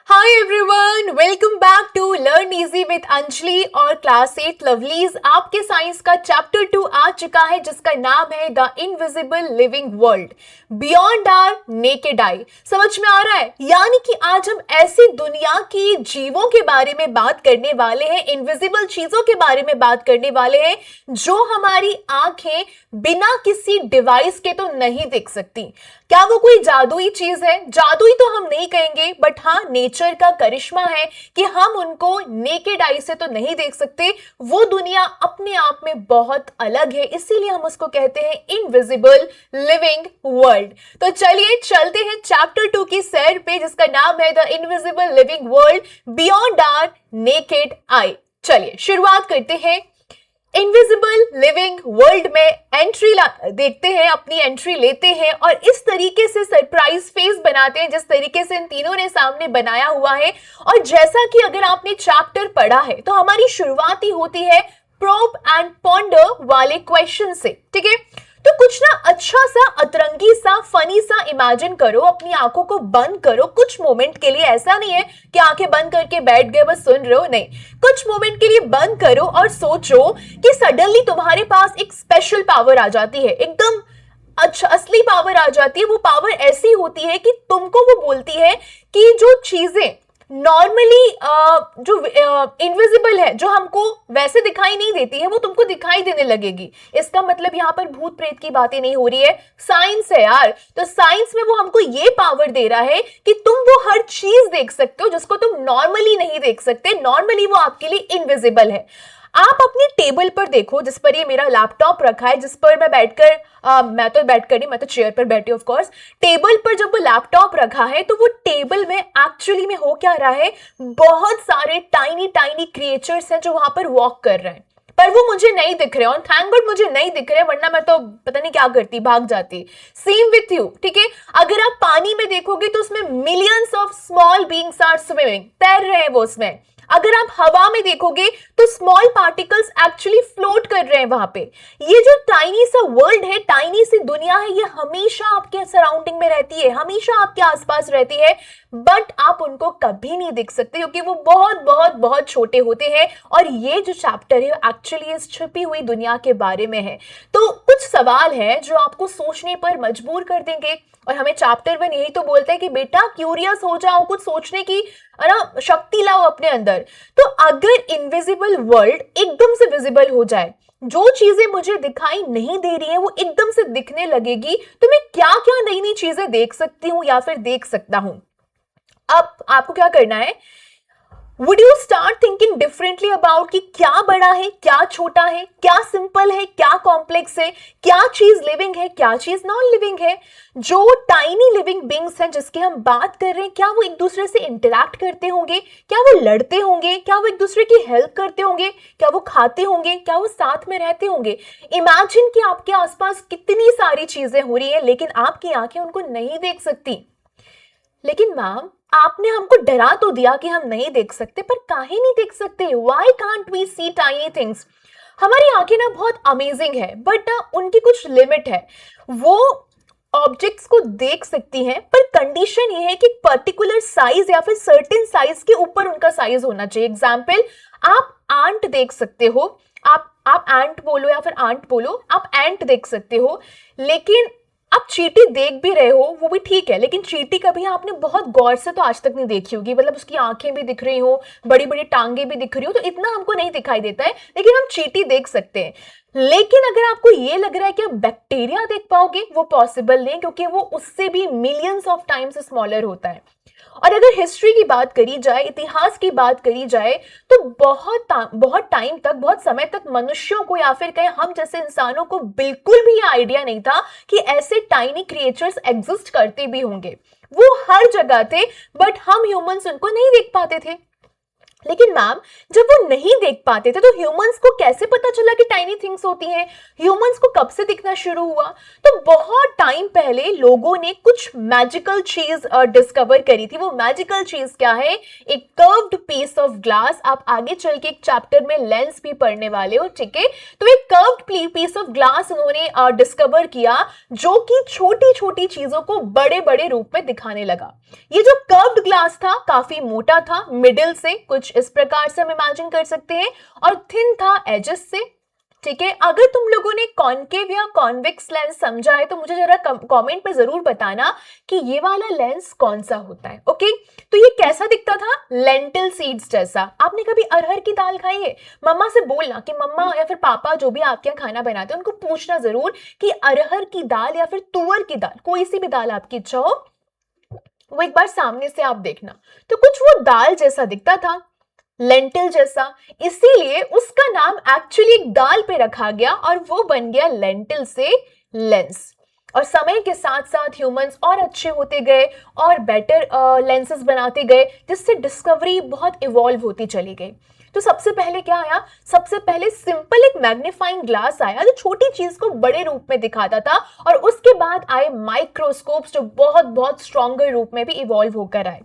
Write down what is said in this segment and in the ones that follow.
Hi everyone, welcome back to learn easy with Anjali और class 8 lovelies. आपके science का chapter 2 आ चुका है जिसका नाम है the invisible living world beyond our naked eye. समझ में आ रहा है? यानी कि आज हम ऐसी दुनिया की जीवों के बारे में बात करने वाले हैं, इनविजिबल चीजों के बारे में बात करने वाले हैं जो हमारी आंखें बिना किसी डिवाइस के तो नहीं देख सकती। क्या वो कोई जादुई चीज है? जादुई तो हम नहीं कहेंगे, बट हाँ, नेचर का करिश्मा है कि हम उनको नेकेड आई से तो नहीं देख सकते। वो दुनिया अपने आप में बहुत अलग है, इसीलिए हम उसको कहते हैं इनविजिबल लिविंग वर्ल्ड। तो चलिए चलते हैं चैप्टर 2 की सैर पे जिसका नाम है the invisible living world beyond our naked eye. चलिए शुरुआत करते हैं। इनविजिबल लिविंग वर्ल्ड में एंट्री देखते हैं, अपनी एंट्री लेते हैं और इस तरीके से सरप्राइज फेस बनाते हैं जिस तरीके से इन तीनों ने सामने बनाया हुआ है। और जैसा कि अगर आपने चैप्टर पढ़ा है तो हमारी शुरुआत ही होती है प्रोब एंड पॉन्डर वाले क्वेश्चन से। ठीक है, तो कुछ ना अच्छा सा, अतरंगी सा, फनी सा इमेजिन करो, अपनी आंखों को बंद करो कुछ मोमेंट के लिए। ऐसा नहीं है कि आंखें बंद करके बैठ गए बस सुन रहे हो, नहीं, कुछ मोमेंट के लिए बंद करो और सोचो कि सडनली तुम्हारे पास एक स्पेशल पावर आ जाती है, एकदम अच्छा असली पावर आ जाती है। वो पावर ऐसी होती है कि तुमको वो बोलती है कि जो चीजें नॉर्मली जो इनविजिबल है, जो हमको वैसे दिखाई नहीं देती है, वो तुमको दिखाई देने लगेगी। इसका मतलब यहाँ पर भूत प्रेत की बातें नहीं हो रही है, साइंस है यार। तो साइंस में वो हमको ये पावर दे रहा है कि तुम वो हर चीज देख सकते हो जिसको तुम नॉर्मली नहीं देख सकते। नॉर्मली वो आपके लिए इनविजिबल है। आप अपनी टेबल पर देखो, जिस पर ये मेरा लैपटॉप रखा है, जिस पर मैं बैठकर मैं तो बैठकर नहीं, मैं तो चेयर पर बैठी ऑफ कोर्स। टेबल पर जब वो लैपटॉप रखा है तो वो टेबल में एक्चुअली में हो क्या रहा है, बहुत सारे टाइनी टाइनी क्रिएचर्स हैं जो वहां पर वॉक कर रहे हैं, पर वो मुझे नहीं दिख रहे। और थैंक गॉड मुझे नहीं दिख रहे, वरना मैं तो पता नहीं क्या करती, भाग जाती। Same with you. ठीक है, अगर आप पानी में देखोगे तो उसमें millions of small beings are swimming, तैर रहे हैं वो उसमें। अगर आप हवा में देखोगे तो स्मॉल पार्टिकल्स एक्चुअली फ्लोट कर रहे हैं वहां पे। ये जो टाइनी सा वर्ल्ड है, टाइनी सी दुनिया है, ये हमेशा आपके सराउंडिंग में रहती है, हमेशा आपके आसपास रहती है, बट आप उनको कभी नहीं देख सकते क्योंकि वो बहुत बहुत बहुत छोटे होते हैं। और ये जो चैप्टर है एक्चुअली इस छिपी हुई दुनिया के बारे में है। तो कुछ सवाल है जो आपको सोचने पर मजबूर कर देंगे, और हमें चैप्टर 1 यही तो बोलता है कि बेटा क्यूरियस हो जाओ, कुछ सोचने की ना शक्ति लाओ अपने अंदर। तो अगर इनविजिबल वर्ल्ड एकदम से विजिबल हो जाए, जो चीजें मुझे दिखाई नहीं दे रही है वो एकदम से दिखने लगेगी, तो मैं क्या क्या नई नई चीजें देख सकती हूँ या फिर देख सकता हूं। अब आपको क्या करना है, would you start thinking differently about कि क्या बड़ा है, क्या छोटा है, क्या सिंपल है, क्या कॉम्प्लेक्स है, क्या चीज लिविंग है, क्या चीज नॉन लिविंग है। जो टाइनी लिविंग बीइंग्स हैं जिसकी हम बात कर रहे हैं, क्या वो एक दूसरे से इंटरैक्ट करते होंगे, क्या वो लड़ते होंगे, क्या वो एक दूसरे की हेल्प करते होंगे, क्या वो खाते होंगे, क्या वो साथ में रहते होंगे। इमेजिन कि आपके आसपास कितनी सारी चीजें हो रही है लेकिन आपकी आंखें उनको नहीं देख सकती। लेकिन मैम, आपने हमको डरा तो दिया कि हम नहीं देख सकते, पर काहे नहीं देख सकते? Why can't we see tiny things? हमारी आंखें ना बहुत अमेजिंग है, बट ना उनकी कुछ लिमिट है। वो ऑब्जेक्ट्स को देख सकती हैं, पर कंडीशन ये है कि पर्टिकुलर साइज या फिर सर्टेन साइज के ऊपर उनका साइज होना चाहिए। एग्जाम्पल, आप आंट देख सकते हो, आप एंट बोलो या फिर आंट बोलो, आप एंट देख सकते हो। लेकिन आप चींटी देख भी रहे हो वो भी ठीक है, लेकिन चींटी कभी आपने बहुत गौर से तो आज तक नहीं देखी होगी, मतलब उसकी आंखें भी दिख रही हो, बड़ी बड़ी टांगे भी दिख रही हो, तो इतना हमको नहीं दिखाई देता है, लेकिन हम चींटी देख सकते हैं। लेकिन अगर आपको ये लग रहा है कि आप बैक्टीरिया देख पाओगे, वो पॉसिबल नहीं, क्योंकि वो उससे भी मिलियंस ऑफ टाइम्स स्मॉलर होता है। और अगर हिस्ट्री की बात करी जाए, इतिहास की बात करी जाए, तो बहुत टाइम तक, बहुत समय तक मनुष्यों को या फिर कहें हम जैसे इंसानों को बिल्कुल भी आइडिया नहीं था कि ऐसे टाइनी क्रिएचर्स एग्जिस्ट करते भी होंगे। वो हर जगह थे, बट हम ह्यूमंस उनको नहीं देख पाते थे। लेकिन मैम जब वो नहीं देख पाते थे तो ह्यूमंस को कैसे पता चला कि टाइनी थिंग्स होती हैं? ह्यूमंस को कब से दिखना शुरू हुआ? तो बहुत टाइम पहले लोगों ने कुछ मैजिकल चीज डिस्कवर करी थी। वो मैजिकल चीज क्या है? एक कर्व्ड पीस ऑफ ग्लास। आप आगे चल के एक चैप्टर में लेंस भी पढ़ने वाले हो, ठीक है? तो एक कर्व्ड पीस ऑफ ग्लास उन्होंने डिस्कवर किया जो कि छोटी छोटी चीजों को बड़े बड़े रूप में दिखाने लगा। ये जो कर्व्ड ग्लास था काफी मोटा था, मिडिल से कुछ इस प्रकार से हम इमेजिन कर सकते हैं, और थिन था एजेस से, ठीक है? अगर तुम लोगों ने कॉनकेव या कॉन्वेक्स लेंस समझा है तो मुझे जरा कमेंट पे जरूर बताना कि ये वाला लेंस कौन सा होता है। ओके, तो ये कैसा दिखता था? लेंटिल सीड्स जैसा। आपने कभी अरहर की दाल खाई है? मम्मा से बोलना कि मम्मा या फिर पापा जो भी आपके यहाँ खाना बनाते हैं उनको पूछना जरूर कि अरहर की दाल या फिर तुअर की दाल, कोई सी भी दाल आपकी इच्छा हो, वो एक बार सामने से आप देखना। तो कुछ वो दाल जैसा दिखता था, लेंटिल जैसा, इसीलिए उसका नाम एक्चुअली एक दाल पे रखा गया और वो बन गया लेंटिल से लेंस। और समय के साथ साथ ह्यूमंस और अच्छे होते गए और बेटर लेंसेज बनाते गए, जिससे डिस्कवरी बहुत इवॉल्व होती चली गई। तो सबसे पहले क्या आया? सबसे पहले सिंपल एक मैग्नीफाइंग ग्लास आया जो छोटी चीज को बड़े रूप में दिखाता था, और उसके बाद आए माइक्रोस्कोप्स जो बहुत बहुत स्ट्रॉन्गर रूप में भी इवॉल्व होकर आए।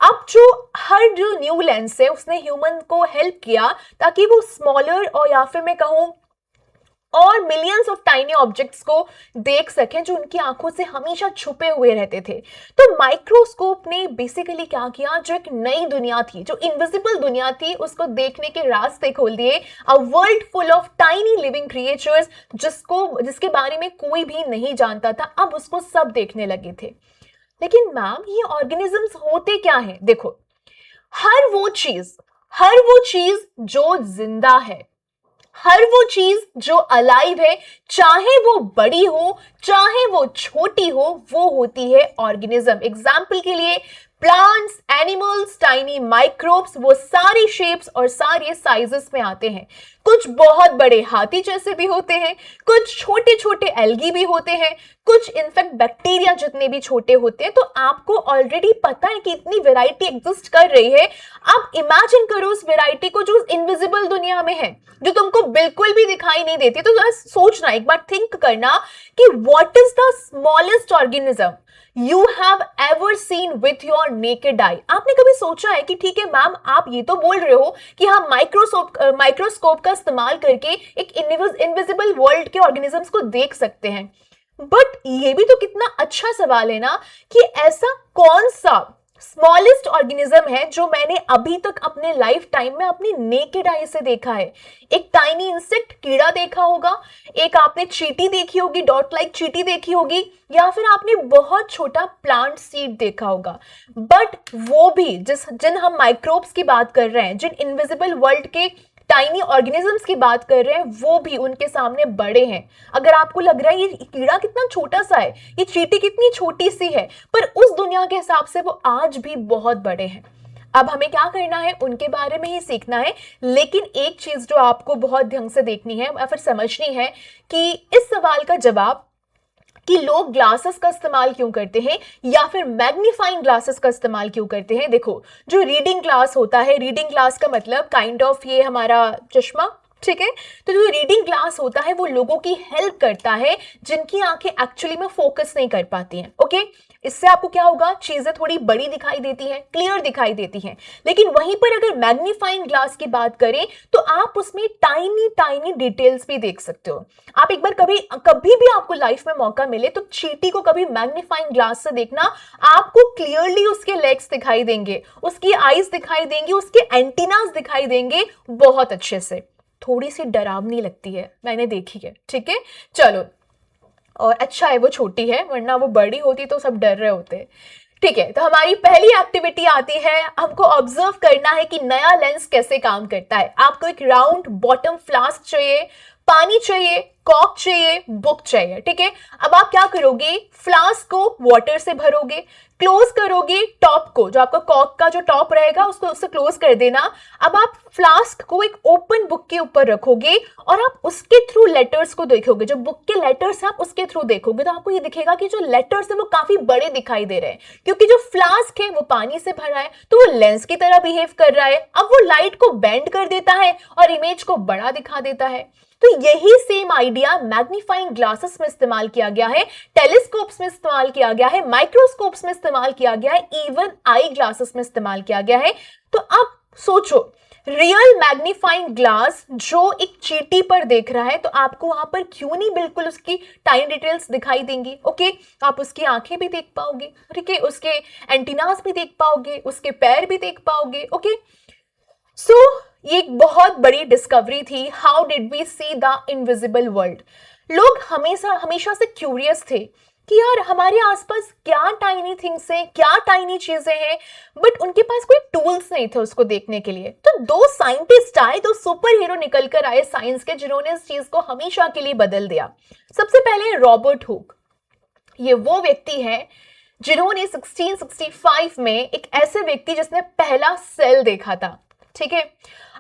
अब जो न्यू लेंस है उसने ह्यूमन को हेल्प किया ताकि वो स्मॉलर, और या फिर मैं कहूं और मिलियंस ऑफ टाइनी ऑब्जेक्ट्स को देख सकें जो उनकी आंखों से हमेशा छुपे हुए रहते थे। तो माइक्रोस्कोप ने बेसिकली क्या किया? जो एक नई दुनिया थी, जो इनविजिबल दुनिया थी, उसको देखने के रास्ते खोल दिए। A world full of tiny living creatures जिसके बारे में कोई भी नहीं जानता था, अब उसको सब देखने लगे थे। लेकिन मैम ये ऑर्गेनिजम्स होते क्या हैं? देखो, हर वो चीज जो जिंदा है, हर वो चीज जो अलाइव है, चाहे वो बड़ी हो चाहे वो छोटी हो, वो होती है ऑर्गेनिज्म। एग्जाम्पल के लिए प्लांट्स, एनिमल्स, टाइनी माइक्रोब्स, वो सारी शेप्स और सारे साइजेस में आते हैं। कुछ बहुत बड़े हाथी जैसे भी होते हैं, कुछ छोटे छोटे एल्गी भी होते हैं, कुछ इनफैक्ट बैक्टीरिया जितने भी छोटे होते हैं। तो आपको ऑलरेडी पता है कि इतनी वैरायटी एग्जिस्ट कर रही है। अब इमेजिन करो उस वैरायटी को जो इनविजिबल दुनिया में है, जो तुमको बिल्कुल भी दिखाई नहीं देती। तो बस सोचना, एक बार थिंक करना कि what is the smallest organism you have ever seen with your naked eye. आपने कभी सोचा है कि ठीक है मैम, आप ये तो बोल रहे हो कि हम माइक्रोस्कोप का इस्तेमाल करके एक इनविजिबल वर्ल्ड के ऑर्गेनिजम्स को देख सकते हैं, बट ये भी तो कितना अच्छा सवाल है ना कि ऐसा कौन सा स्मॉलेस्ट ऑर्गेनिज्म है जो मैंने अभी तक अपने लाइफ टाइम में अपनी नेकेड आई से देखा है। एक टाइनी इंसेक्ट, कीड़ा देखा होगा, एक आपने चींटी देखी होगी, डॉट लाइक चींटी देखी होगी, या फिर आपने बहुत छोटा प्लांट सीड देखा होगा। बट वो भी जिन हम माइक्रोब्स की बात कर रहे हैं, जिन इनविजिबल वर्ल्ड के टाइनी ऑर्गेनिजम्स की बात कर रहे हैं, वो भी उनके सामने बड़े हैं। अगर आपको लग रहा है ये कीड़ा कितना छोटा सा है, ये चींटी कितनी छोटी सी है, पर उस दुनिया के हिसाब से वो आज भी बहुत बड़े हैं। अब हमें क्या करना है? उनके बारे में ही सीखना है। लेकिन एक चीज जो आपको बहुत ढंग से देखनी है या फिर समझनी है कि इस सवाल का जवाब कि लोग ग्लासेस का इस्तेमाल क्यों करते हैं या फिर मैग्नीफाइंग ग्लासेस का इस्तेमाल क्यों करते हैं। देखो, जो रीडिंग ग्लास होता है, रीडिंग ग्लास का मतलब काइंड ऑफ ये हमारा चश्मा, ठीक है? तो जो रीडिंग ग्लास होता है वो लोगों की हेल्प करता है जिनकी आंखें एक्चुअली में फोकस नहीं कर पाती हैं। ओके, इससे आपको क्या होगा? चीजें थोड़ी बड़ी दिखाई देती हैं, क्लियर दिखाई देती हैं। लेकिन वहीं पर अगर मैग्नीफाइंग ग्लास की बात करें तो आप उसमें टाइनी टाइनी डिटेल्स भी देख सकते हो। आप एक बार कभी भी आपको लाइफ में मौका मिले तो चींटी को कभी मैग्नीफाइंग ग्लास से देखना, आपको क्लियरली उसके लेग्स दिखाई देंगे, उसकी आईज दिखाई देंगी, उसके एंटीनास दिखाई देंगे बहुत अच्छे से। थोड़ी सी डरावनी लगती है, मैंने देखी है, ठीक है? चलो, और अच्छा है वो छोटी है, वरना वो बड़ी होती तो सब डर रहे होते। ठीक है, तो हमारी पहली एक्टिविटी आती है, हमको ऑब्जर्व करना है कि नया लेंस कैसे काम करता है। आपको एक राउंड बॉटम फ्लास्क चाहिए, पानी चाहिए, कॉक चाहिए, बुक चाहिए, ठीक है? अब आप क्या करोगे? फ्लास्क को वाटर से भरोगे, क्लोज करोगे टॉप को, जो आपका कॉक का जो टॉप रहेगा उसको उससे क्लोज कर देना। अब आप फ्लास्क को एक ओपन बुक के ऊपर रखोगे और आप उसके थ्रू लेटर्स को देखोगे, जो बुक के लेटर्स हैं आप उसके थ्रू देखोगे, तो आपको ये दिखेगा कि जो लेटर्स है वो काफी बड़े दिखाई दे रहे हैं, क्योंकि जो फ्लास्क है वो पानी से भरा है, तो वो लेंस की तरह बिहेव कर रहा है। अब वो लाइट को बेंड कर देता है और इमेज को बड़ा दिखा देता है। तो यही सेम आइडिया मैग्नीफाइंग ग्लासेस में इस्तेमाल किया गया है, टेलीस्कोप्स में इस्तेमाल किया गया है, माइक्रोस्कोप्स में इस्तेमाल किया गया है, इवन आई ग्लासेस में इस्तेमाल किया गया है। तो अब सोचो, रियल मैग्नीफाइंग ग्लास जो एक चीटी पर देख रहा है, तो आपको वहां पर क्यों नहीं बिल्कुल उसकी टाइम डिटेल्स दिखाई देंगी। ओके, आप उसकी आंखें भी देख पाओगे, ठीक है, उसके एंटीनास भी देख पाओगे, उसके पैर भी देख पाओगे। ओके, सो ये एक बहुत बड़ी डिस्कवरी थी। How did we see the invisible world. लोग हमेशा से क्यूरियस थे कि यार हमारे आसपास क्या टाइनी थिंग्स हैं, क्या टाइनी चीजें हैं, बट उनके पास कोई टूल्स नहीं थे उसको देखने के लिए। तो दो साइंटिस्ट आए, दो सुपर हीरो निकल कर आए साइंस के, जिन्होंने इस चीज को हमेशा के लिए बदल दिया। सबसे पहले रॉबर्ट हुक। ये वो व्यक्ति है जिन्होंने 1665 में एक ऐसे व्यक्ति जिसने पहला सेल देखा था। ठीक है,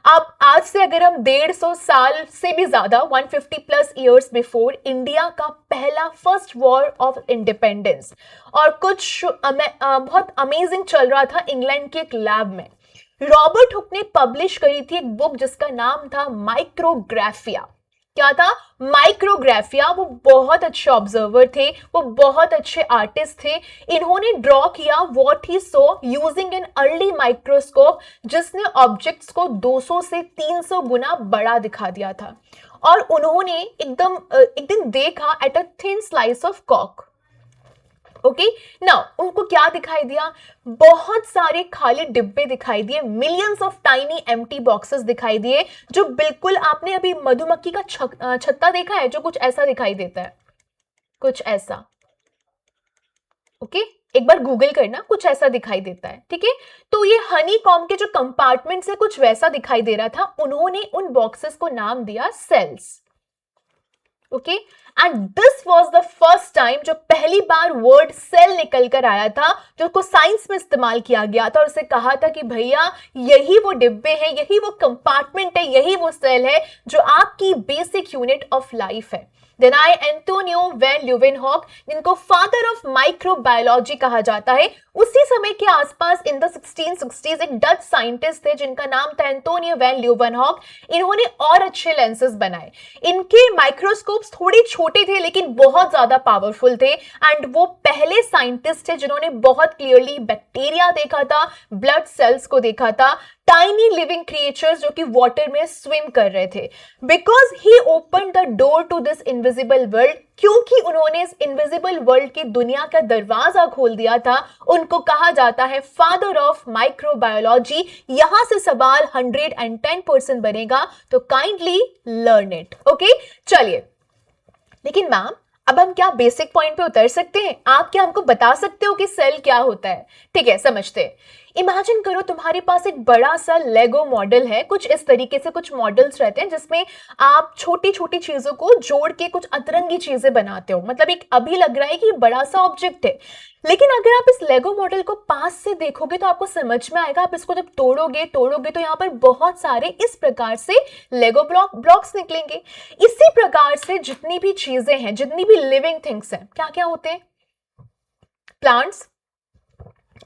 अब आज से अगर हम 150 साल से भी ज्यादा 150 प्लस इयर्स बिफोर, इंडिया का पहला फर्स्ट वॉर ऑफ इंडिपेंडेंस और कुछ बहुत अमेजिंग चल रहा था इंग्लैंड के एक लैब में। रॉबर्ट हुक ने पब्लिश करी थी एक बुक जिसका नाम था माइक्रोग्राफिया। क्या था? माइक्रोग्राफिया। वो बहुत अच्छे ऑब्जर्वर थे, वो बहुत अच्छे आर्टिस्ट थे। इन्होंने ड्रॉ किया what he saw using an early microscope, जिसने ऑब्जेक्ट्स को 200 से 300 गुना बड़ा दिखा दिया था। और उन्होंने एक दिन देखा at a thin slice of कॉक। ओके, नाउ उनको क्या दिखाई दिया? बहुत सारे खाली डिब्बे दिखाई दिए, millions of tiny empty boxes दिखाई दिए, जो बिल्कुल, आपने अभी मधुमक्खी का छत्ता देखा है जो कुछ ऐसा दिखाई देता है, कुछ ऐसा। ओके, एक बार गूगल करना, कुछ ऐसा दिखाई देता है। ठीक है, तो ये हनी कॉम के जो कंपार्टमेंट से कुछ वैसा दिखाई दे रहा था। उन्होंने उन बॉक्सेस को नाम दिया cells. Okay, and this was the first time जो पहली बार वर्ड सेल निकल कर आया था, जो को साइंस में इस्तेमाल किया गया था, और उसे कहा था कि भैया यही वो डिब्बे हैं, यही वो कंपार्टमेंट है, यही वो सेल है जो आपकी बेसिक यूनिट ऑफ लाइफ है। Then I Antonio van Leeuwenhoek, जिनको फादर ऑफ माइक्रोबायोलॉजी कहा जाता है, उसी समय के आसपास इन द 1660s एक डच साइंटिस्ट थे जिनका नाम था एंटोनियो वैन ल्यूवेनहॉक। इन्होंने और अच्छे लेंसेज बनाए। इनके माइक्रोस्कोप्स थोड़े छोटे थे लेकिन बहुत ज्यादा पावरफुल थे, एंड वो पहले साइंटिस्ट थे जिन्होंने बहुत क्लियरली बैक्टीरिया देखा था, ब्लड सेल्स को देखा था, टाइनी लिविंग क्रिएचर्स जो कि वाटर में स्विम कर रहे थे। Because he open the door to this invisible world, क्योंकि उन्होंने इस इनविजिबल वर्ल्ड की दुनिया का दरवाजा खोल दिया था, उनको कहा जाता है फादर ऑफ माइक्रोबायोलॉजी। यहां से सवाल 110% बनेगा, तो काइंडली लर्न इट। ओके, चलिए, लेकिन मैम अब हम क्या बेसिक पॉइंट पे उतर सकते हैं? आप क्या हमको बता सकते हो कि सेल क्या होता है? ठीक है, समझते हैं। इमेजिन करो तुम्हारे पास एक बड़ा सा लेगो मॉडल है। कुछ इस तरीके से कुछ मॉडल्स रहते हैं जिसमें आप छोटी छोटी चीजों को जोड़ के कुछ अतरंगी चीजें बनाते हो। मतलब एक अभी लग रहा है कि बड़ा सा ऑब्जेक्ट है, लेकिन अगर आप इस लेगो मॉडल को पास से देखोगे तो आपको समझ में आएगा। आप इसको जब तोड़ोगे तो यहाँ पर बहुत सारे इस प्रकार से लेगो ब्लॉक्स निकलेंगे। इसी प्रकार से जितनी भी चीजें हैं, जितनी भी लिविंग थिंग्स हैं, क्या क्या होते हैं? प्लांट्स,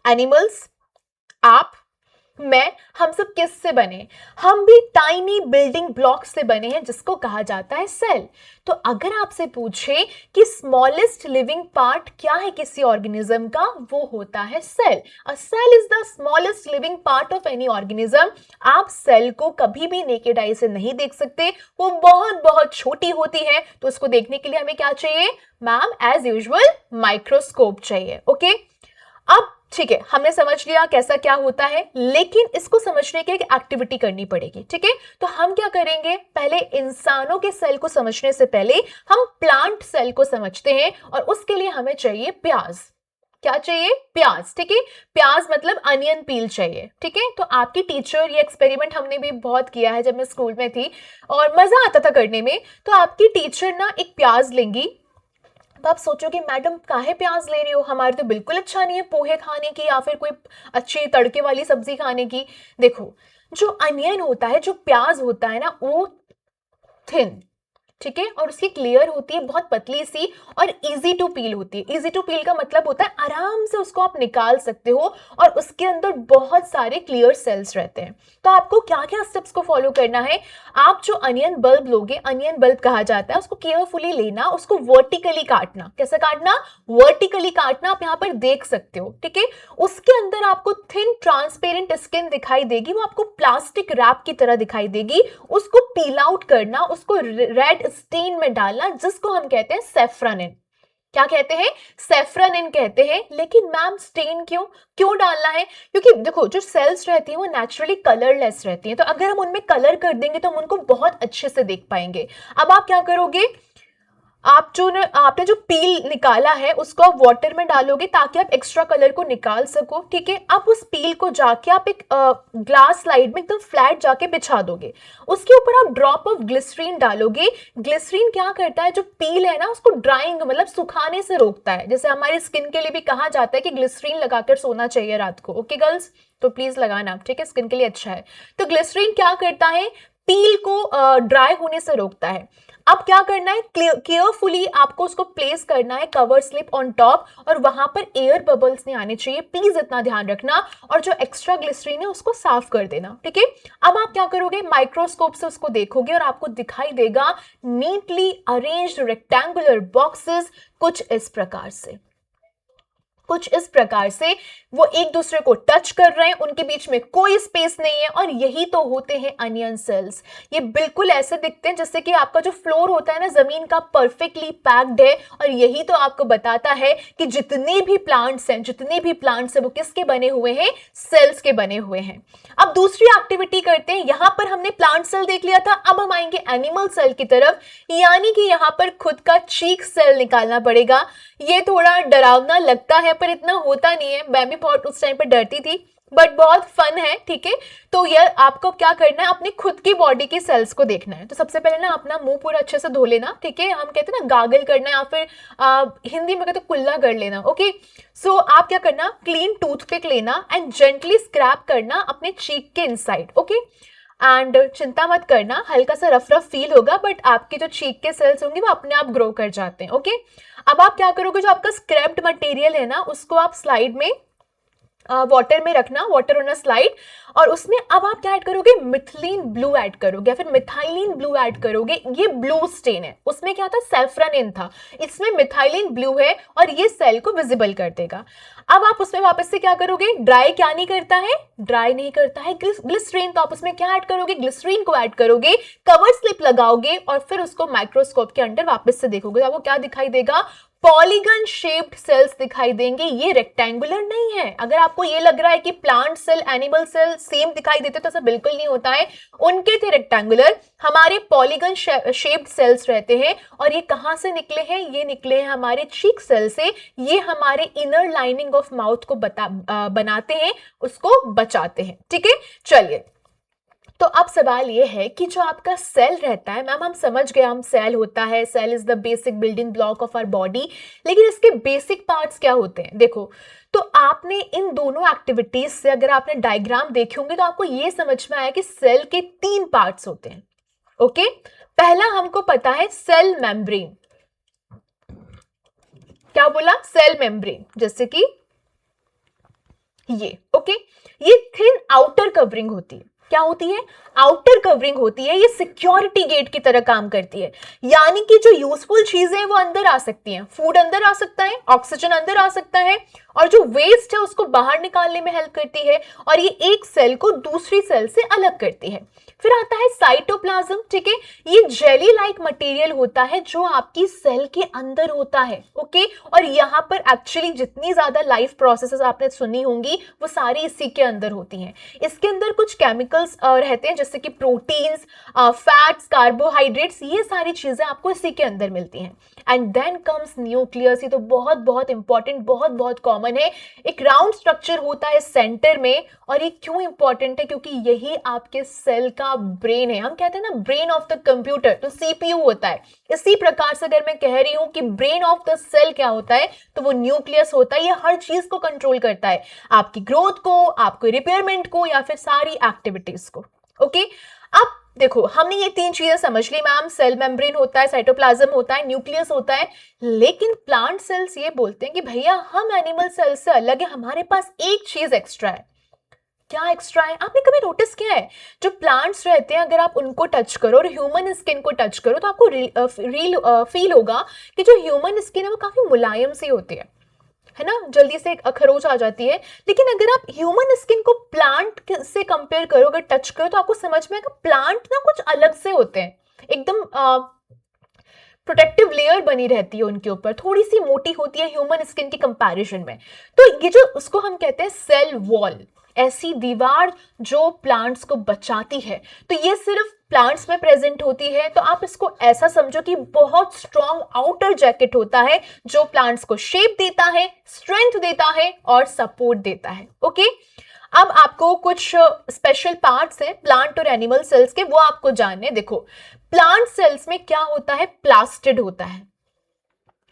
एनिमल्स, आप, मैं, हम सब किससे बने? हम भी टाइनी बिल्डिंग ब्लॉक्स से बने हैं, जिसको कहा जाता है सेल। तो अगर आपसे पूछे कि स्मॉलेस्ट लिविंग पार्ट क्या है किसी ऑर्गेनिज्म का, वो होता है cell. A cell is the smallest living part of any organism. आप सेल को कभी भी नेकेड आई से नहीं देख सकते, वो बहुत बहुत छोटी होती है। तो उसको देखने के लिए हमें क्या चाहिए मैम? एज यूजुअल माइक्रोस्कोप चाहिए। ओके, अब ठीक है, हमने समझ लिया कैसा क्या होता है, लेकिन इसको समझने के लिए एक एक्टिविटी करनी पड़ेगी। ठीक है, तो हम क्या करेंगे? पहले इंसानों के सेल को समझने से पहले हम प्लांट सेल को समझते हैं, और उसके लिए हमें चाहिए प्याज। क्या चाहिए? प्याज। ठीक है, प्याज मतलब अनियन पील चाहिए। ठीक है, तो आपकी टीचर, ये एक्सपेरिमेंट हमने भी बहुत किया है जब मैं स्कूल में थी और मजा आता था करने में। तो आपकी टीचर ना एक प्याज लेंगी, तो आप सोचोगे मैडम काहे प्याज ले रही हो, हमारे तो बिल्कुल अच्छा नहीं है पोहे खाने की या फिर कोई अच्छी तड़के वाली सब्जी खाने की। देखो जो अनियन होता है, जो प्याज होता है ना, वो थिन, ठीक है, और उसकी लेयर होती है बहुत पतली सी और इजी टू पील होती है। इजी टू पील का मतलब होता है आराम से उसको आप निकाल सकते हो और उसके अंदर बहुत सारे क्लियर सेल्स रहते हैं। तो आपको क्या क्या स्टेप्स को फॉलो करना है, आप जो अनियन बल्ब लोगे, अनियन बल्ब कहा जाता है, उसको केयरफुली लेना, उसको वर्टिकली काटना। कैसे काटना, वर्टिकली काटना, आप यहाँ पर देख सकते हो, ठीक है। उसके अंदर आपको थिन ट्रांसपेरेंट स्किन दिखाई देगी, वो आपको प्लास्टिक रैप की तरह दिखाई देगी। उसको पील आउट करना, उसको रेड स्टेन में डालना, जिसको हम कहते हैं सेफ्रानिन। क्या कहते हैं, सेफ्रानिन कहते हैं। लेकिन मैम स्टेन क्यों क्यों डालना है, क्योंकि देखो जो सेल्स रहती हैं वो नेचुरली कलरलेस रहती हैं, तो अगर हम उनमें कलर कर देंगे तो हम उनको बहुत अच्छे से देख पाएंगे। अब आप क्या करोगे, आपने जो पील निकाला है उसको आप वाटर में डालोगे ताकि आप एक्स्ट्रा कलर को निकाल सको, ठीक है। अब उस पील को जाके आप एक ग्लास स्लाइड में एकदम फ्लैट जाके बिछा दोगे, उसके ऊपर आप ड्रॉप ऑफ ग्लिसरीन डालोगे। ग्लिसरीन क्या करता है, जो पील है ना उसको ड्राइंग मतलब सुखाने से रोकता है। जैसे हमारी स्किन के लिए भी कहा जाता है कि ग्लिसरीन लगाकर सोना चाहिए रात को, ओके गर्ल्स, तो प्लीज लगाना आप, ठीक है, स्किन के लिए अच्छा है। तो ग्लिसरीन क्या करता है, पील को ड्राई होने से रोकता है। अब क्या करना है, केयरफुली आपको उसको प्लेस करना है कवर स्लिप ऑन टॉप, और वहां पर एयर बबल्स नहीं आने चाहिए, प्लीज इतना ध्यान रखना। और जो एक्स्ट्रा ग्लिसरीन है उसको साफ कर देना, ठीक है। अब आप क्या करोगे, माइक्रोस्कोप से उसको देखोगे और आपको दिखाई देगा नीटली अरेंज्ड रेक्टेंगुलर बॉक्सेस, कुछ इस प्रकार से, कुछ इस प्रकार से वो एक दूसरे को टच कर रहे हैं, उनके बीच में कोई स्पेस नहीं है, और यही तो होते हैं अनियन सेल्स। ये बिल्कुल ऐसे दिखते हैं जैसे कि आपका जो फ्लोर होता है ना जमीन का, परफेक्टली पैक्ड है। और यही तो आपको बताता है कि जितने भी प्लांट्स हैं वो किसके बने हुए हैं, सेल्स के बने हुए हैं। अब दूसरी एक्टिविटी करते हैं, यहां पर हमने प्लांट सेल देख लिया था, अब हम आएंगे एनिमल सेल की तरफ, यानी कि यहां पर खुद का चीक सेल निकालना पड़ेगा। ये थोड़ा डरावना लगता है पर इतना होता नहीं है, मैं भी बहुत उस टाइम पे डरती थी, बट बहुत फन है, ठीक है। तो ये आपको क्या करना है, अपनी खुद की बॉडी के सेल्स को देखना है। तो सबसे पहले ना अपना मुंह पूरा अच्छे से धो लेना, ठीक है, हम कहते हैं ना गागल करना, या फिर हिंदी में कहते कुल्ला कर लेना, ओके। सो आप क्या करना, क्लीन टूथपिक लेना एंड जेंटली स्क्रैप करना अपने चीक के इनसाइड, ओके। एंड चिंता मत करना, हल्का सा रफ फील होगा, बट आपके जो चीक के सेल्स होंगे वो अपने आप ग्रो कर जाते हैं, ओके। अब आप क्या करोगे, जो आपका स्क्रैप्ड मटेरियल है ना उसको आप स्लाइड में वाटर में रखना, वाटर ऑन अ स्लाइड, और उसमें अब आप क्या ऐड करोगे, मिथिलीन ब्लू ऐड करोगे या फिर मिथाइलिन ब्लू ऐड करोगे। ये ब्लू स्टेन है, उसमें क्या था, सेफ्रानिन था, इसमें मिथाइलिन ब्लू है और ये सेल को विजिबल कर देगा। अब आप उसमें वापस से क्या करोगे, ड्राई क्या नहीं करता है, ड्राई नहीं करता है ग्लिसरीन, तो आप उसमें क्या ऐड करोगे, ग्लिसरीन को ऐड करोगे, कवर स्लिप लगाओगे और फिर उसको माइक्रोस्कोप के अंदर वापस से देखोगे, तो आपको क्या दिखाई देगा, पॉलीगन शेप्ड सेल्स दिखाई देंगे, ये रेक्टेंगुलर नहीं है। अगर आपको ये लग रहा है कि plant cell animal cell same दिखाई देते तो ऐसा बिल्कुल नहीं होता है, उनके थे रेक्टेंगुलर, हमारे पॉलीगन शेप्ड सेल्स रहते हैं। और ये कहां से निकले हैं, ये निकले हैं हमारे चीक सेल से, ये हमारे इनर लाइनिंग ऑफ माउथ को बनाते हैं, उसको बचाते हैं, ठीक है। चलिए, तो अब सवाल ये है कि जो आपका सेल रहता है, मैम हम समझ गए, हम सेल होता है, cell is the basic building block of our body, लेकिन इसके बेसिक पार्ट्स क्या होते हैं। देखो, तो आपने इन दोनों एक्टिविटीज से अगर आपने डायग्राम देखे होंगे तो आपको ये समझ में आया कि सेल के 3 पार्ट्स होते हैं, ओके। पहला हमको पता है सेल मेम्ब्रेन, क्या बोला, सेल मेम्ब्रेन, जैसे कि ये, ओके। ये थिन आउटर कवरिंग होती है, क्या होती है, आउटर कवरिंग होती है, ये सिक्योरिटी गेट की तरह काम करती है, यानी कि जो यूजफुल चीजें हैं वो अंदर आ सकती हैं, फूड अंदर आ सकता है, ऑक्सीजन अंदर आ सकता है, और जो वेस्ट है उसको बाहर निकालने में हेल्प करती है, और ये एक सेल को दूसरी सेल से अलग करती है। फिर आता है साइटोप्लाज्म, ठीक है, ये जेली लाइक मटेरियल होता है जो आपकी सेल के अंदर होता है, ओके। और यहाँ पर एक्चुअली जितनी ज्यादा लाइफ प्रोसेसेस आपने सुनी होंगी वो सारी इसी के अंदर होती हैं। इसके अंदर कुछ केमिकल केमिकल्स रहते हैं, जैसे कि प्रोटीन्स, फैट्स, कार्बोहाइड्रेट्स, ये सारी चीजें आपको इसी के अंदर मिलती हैं। And then comes nucleus. ये तो बहुत बहुत इंपॉर्टेंट, बहुत बहुत कॉमन है। एक राउंड स्ट्रक्चर होता है सेंटर में, और ये क्यों इंपॉर्टेंट है? क्योंकि यही आपके सेल का ब्रेन है। हम कहते हैं ना ब्रेन ऑफ द कंप्यूटर, तो सीपीयू होता है। इसी प्रकार से अगर मैं कह रही हूं कि ब्रेन ऑफ द सेल क्या होता है, तो वो न्यूक्लियस होता है। ये हर चीज को कंट्रोल करता है, आपकी ग्रोथ को, आपको रिपेयरमेंट को, या फिर सारी एक्टिविटीज को। ओके, अब देखो हमने ये तीन चीजें समझ ली मैम, सेल मेम्ब्रेन होता है, साइटोप्लाज्म होता है, न्यूक्लियस होता है। लेकिन प्लांट सेल्स ये बोलते हैं कि भैया हम एनिमल सेल से अलग है, हमारे पास एक चीज एक्स्ट्रा है। क्या एक्स्ट्रा है? आपने कभी नोटिस किया है, जो प्लांट्स रहते हैं अगर आप उनको टच करो और ह्यूमन स्किन को टच करो, तो आपको फील होगा कि जो ह्यूमन स्किन है वो काफी मुलायम सी होती है ना, जल्दी से खरोच आ जाती है। लेकिन अगर आप ह्यूमन स्किन को प्लांट से कंपेयर करो, अगर टच करो, तो आपको समझ में आएगा प्लांट ना कुछ अलग से होते हैं, एकदम प्रोटेक्टिव लेयर बनी रहती है उनके ऊपर, थोड़ी सी मोटी होती है ह्यूमन स्किन के कंपैरिजन में। तो ये जो उसको हम कहते हैं सेल वॉल, ऐसी दीवार जो प्लांट्स को बचाती है, तो ये सिर्फ प्लांट्स में प्रेजेंट होती है। तो आप इसको ऐसा समझो कि बहुत स्ट्रॉन्ग आउटर जैकेट होता है जो प्लांट्स को शेप देता है, स्ट्रेंथ देता है और सपोर्ट देता है। ओके, अब आपको कुछ स्पेशल पार्ट्स हैं प्लांट और एनिमल सेल्स के, वो आपको जानने। देखो प्लांट सेल्स में क्या होता है, प्लास्टिड होता है।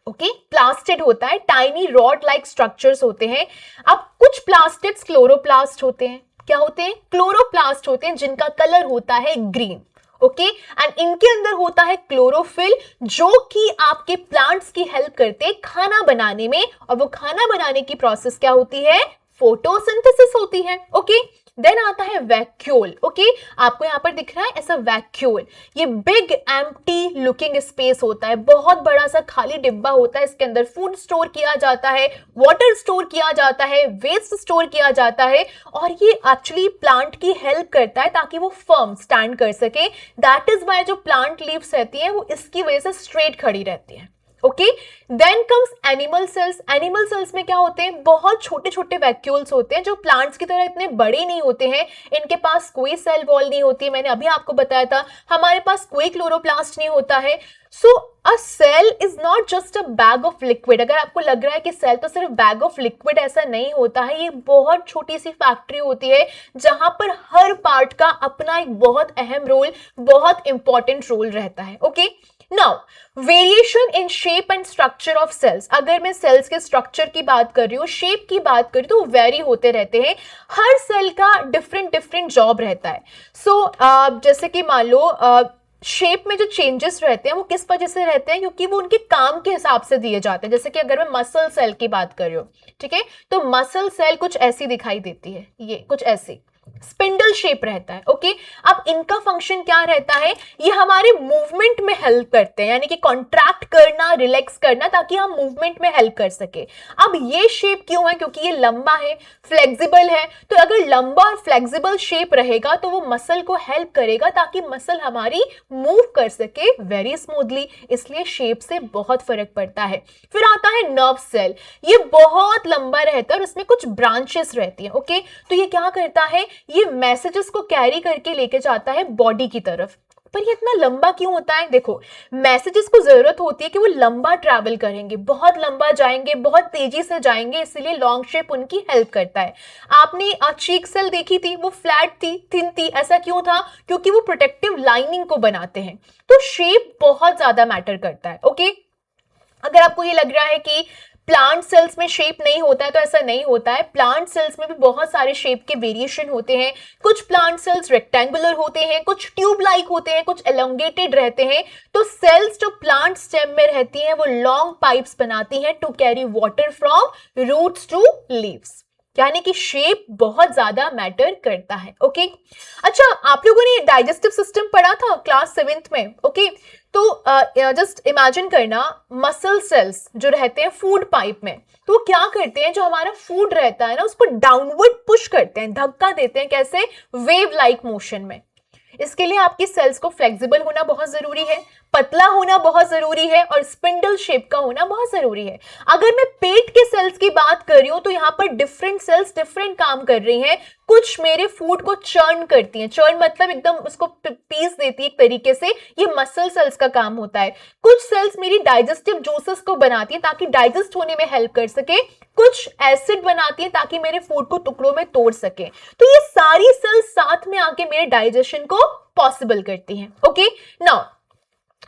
ओके, प्लास्टिड होता है, टाइनी रॉड लाइक स्ट्रक्चर्स होते हैं। अब कुछ प्लास्टिड्स क्लोरोप्लास्ट होते हैं। क्या होते हैं? क्लोरोप्लास्ट होते हैं, जिनका कलर होता है ग्रीन। ओके, एंड इनके अंदर होता है क्लोरोफिल, जो कि आपके प्लांट्स की हेल्प करते हैं खाना बनाने में। और वो खाना बनाने की प्रोसेस क्या होती है? फोटोसिंथेसिस होती है। ओके, देन आता है वैक्यूल। ओके, आपको यहां पर दिख रहा है ऐसा वैक्यूल, ये बिग एम्प्टी लुकिंग स्पेस होता है, बहुत बड़ा सा खाली डिब्बा होता है। इसके अंदर फूड स्टोर किया जाता है, वाटर स्टोर किया जाता है, वेस्ट स्टोर किया जाता है, और ये एक्चुअली प्लांट की हेल्प करता है ताकि वो फर्म स्टैंड कर सके। दैट इज वाई जो प्लांट लीव्स रहती हैं वो इसकी वजह से स्ट्रेट खड़ी रहती है। Okay, then comes animal cells. Animal cells में क्या होते हैं? बहुत छोटे छोटे वैक्यूल्स होते हैं जो प्लांट्स की तरह इतने बड़े नहीं होते हैं। इनके पास कोई सेल वॉल नहीं होती, मैंने अभी आपको बताया था। हमारे पास कोई क्लोरोप्लास्ट नहीं होता है। So a cell is not just a bag of liquid. अगर आपको लग रहा है कि सेल तो सिर्फ बैग ऑफ लिक्विड, ऐसा नहीं होता है। ये बहुत छोटी सी फैक्ट्री होती है जहां पर हर पार्ट का अपना एक बहुत अहम रोल, बहुत इंपॉर्टेंट रोल रहता है। Okay, now variation in shape and structure of cells. अगर मैं सेल्स के स्ट्रक्चर की बात कर रही हूँ, शेप की बात कर रही हूँ, तो वेरी होते रहते हैं। हर सेल का डिफरेंट डिफरेंट जॉब रहता है। सो जैसे कि मान लो शेप में जो चेंजेस रहते हैं वो किस वजह से रहते हैं? क्योंकि वो उनके काम के हिसाब से दिए जाते हैं। जैसे कि अगर मैं मसल सेल की बात कर रही हूँ, ठीक है, तो मसल सेल कुछ ऐसी दिखाई देती है, ये कुछ ऐसी स्पिंडल शेप रहता है। ओके, अब इनका फंक्शन क्या रहता है? ये हमारे मूवमेंट में हेल्प करते हैं, यानी कि कॉन्ट्रैक्ट करना, रिलैक्स करना, ताकि हम मूवमेंट में हेल्प कर सके। अब ये शेप क्यों है? क्योंकि ये लंबा है, फ्लेक्सिबल है। तो अगर लंबा और फ्लेक्सिबल शेप रहेगा तो वो मसल को हेल्प करेगा ताकि मसल हमारी मूव कर सके वेरी स्मूथली। इसलिए शेप से बहुत फर्क पड़ता है। फिर आता है नर्व सेल। ये बहुत लंबा रहता है और इसमें कुछ ब्रांचेस रहती हैं। ओके, तो ये क्या करता है? ये मैसेजेस को कैरी करके लेके जाता है बॉडी की तरफ। पर ये इतना लंबा क्यों होता है? देखो, मैसेजेस को जरूरत होती है कि वो लंबा ट्रैवल करेंगे, बहुत लंबा जाएंगे, बहुत तेजी से जाएंगे, इसलिए लॉन्ग शेप उनकी हेल्प करता है। आपने चीक सेल देखी थी, वो फ्लैट थी, थिन थी, ऐसा क्यों था? क्योंकि वो प्रोटेक्टिव लाइनिंग को बनाते हैं। तो शेप बहुत ज्यादा मैटर करता है। ओके, अगर आपको ये लग रहा है कि प्लांट सेल्स में शेप नहीं होता है, तो ऐसा नहीं होता है। प्लांट सेल्स में भी बहुत सारे शेप के वेरिएशन होते हैं। कुछ प्लांट सेल्स रेक्टेंगुलर होते हैं, कुछ ट्यूब लाइक होते हैं, कुछ एलोंगेटेड रहते हैं। तो सेल्स जो प्लांट स्टेम में रहती हैं वो लॉन्ग पाइप्स बनाती हैं to carry water from roots to leaves, यानी कि शेप बहुत ज्यादा मैटर करता है। ओके, अच्छा, आप लोगों ने डाइजेस्टिव सिस्टम पढ़ा था क्लास 7th में। ओके, तो जस्ट इमेजिन करना, मसल सेल्स जो रहते हैं फूड पाइप में, तो वो क्या करते हैं? जो हमारा फूड रहता है ना, उसको डाउनवर्ड पुश करते हैं, धक्का देते हैं। कैसे? वेव लाइक मोशन में। इसके लिए आपकी सेल्स को फ्लेक्सिबल होना बहुत जरूरी है, पतला होना बहुत जरूरी है और स्पिंडल शेप का होना बहुत जरूरी है। अगर मैं पेट के सेल्स की बात कर रही हूं तो यहां पर डिफरेंट सेल्स डिफरेंट काम कर रही हैं। कुछ मेरे फूड को चर्न करती हैं, चर्न मतलब एकदम उसको पीस देती है एक तरीके से, ये मसल सेल्स का काम होता है। कुछ सेल्स मेरी डाइजेस्टिव जूसेस को बनाती हैं ताकि डाइजेस्ट होने में हेल्प कर सके, कुछ एसिड बनाती हैं ताकि मेरे फूड को टुकड़ों में तोड़ सके। तो ये सारी सेल्स साथ में आके मेरे डाइजेशन को पॉसिबल करती हैं। ओके नाउ,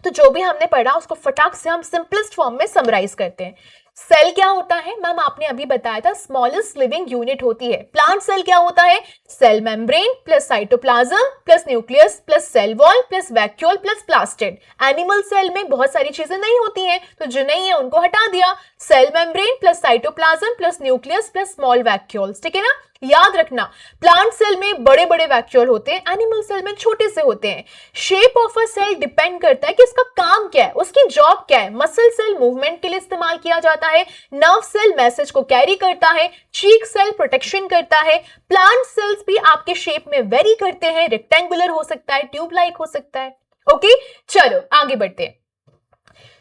तो जो भी हमने पढ़ा उसको फटाक से हम सिंपलेस्ट फॉर्म में समराइज करते हैं। सेल क्या होता है मैम, आपने अभी बताया था स्मॉलेस्ट लिविंग यूनिट होती है। प्लांट सेल क्या होता है, cell membrane plus cytoplasm plus nucleus plus cell wall plus vacuole plus plastid. Animal cell में बहुत सारी चीजें नहीं होती हैं, तो जो नहीं है उनको हटा दिया। Cell membrane plus cytoplasm plus nucleus plus small vacuoles, ठीक है ना। याद रखना, प्लांट सेल में बड़े बड़े वैक्यूल होते हैं, एनिमल सेल में छोटे से होते हैं। Shape of a cell depend करता है कि इसका काम क्या है, उसकी जॉब क्या है। मसल सेल मूवमेंट के लिए इस्तेमाल किया जाता है, नर्व सेल मैसेज को कैरी करता है, चीक सेल प्रोटेक्शन करता है। प्लांट सेल्स भी आपके शेप में वेरी करते हैं, रेक्टेंगुलर हो सकता है, ट्यूब लाइक हो सकता है। ओके चलो आगे बढ़ते हैं।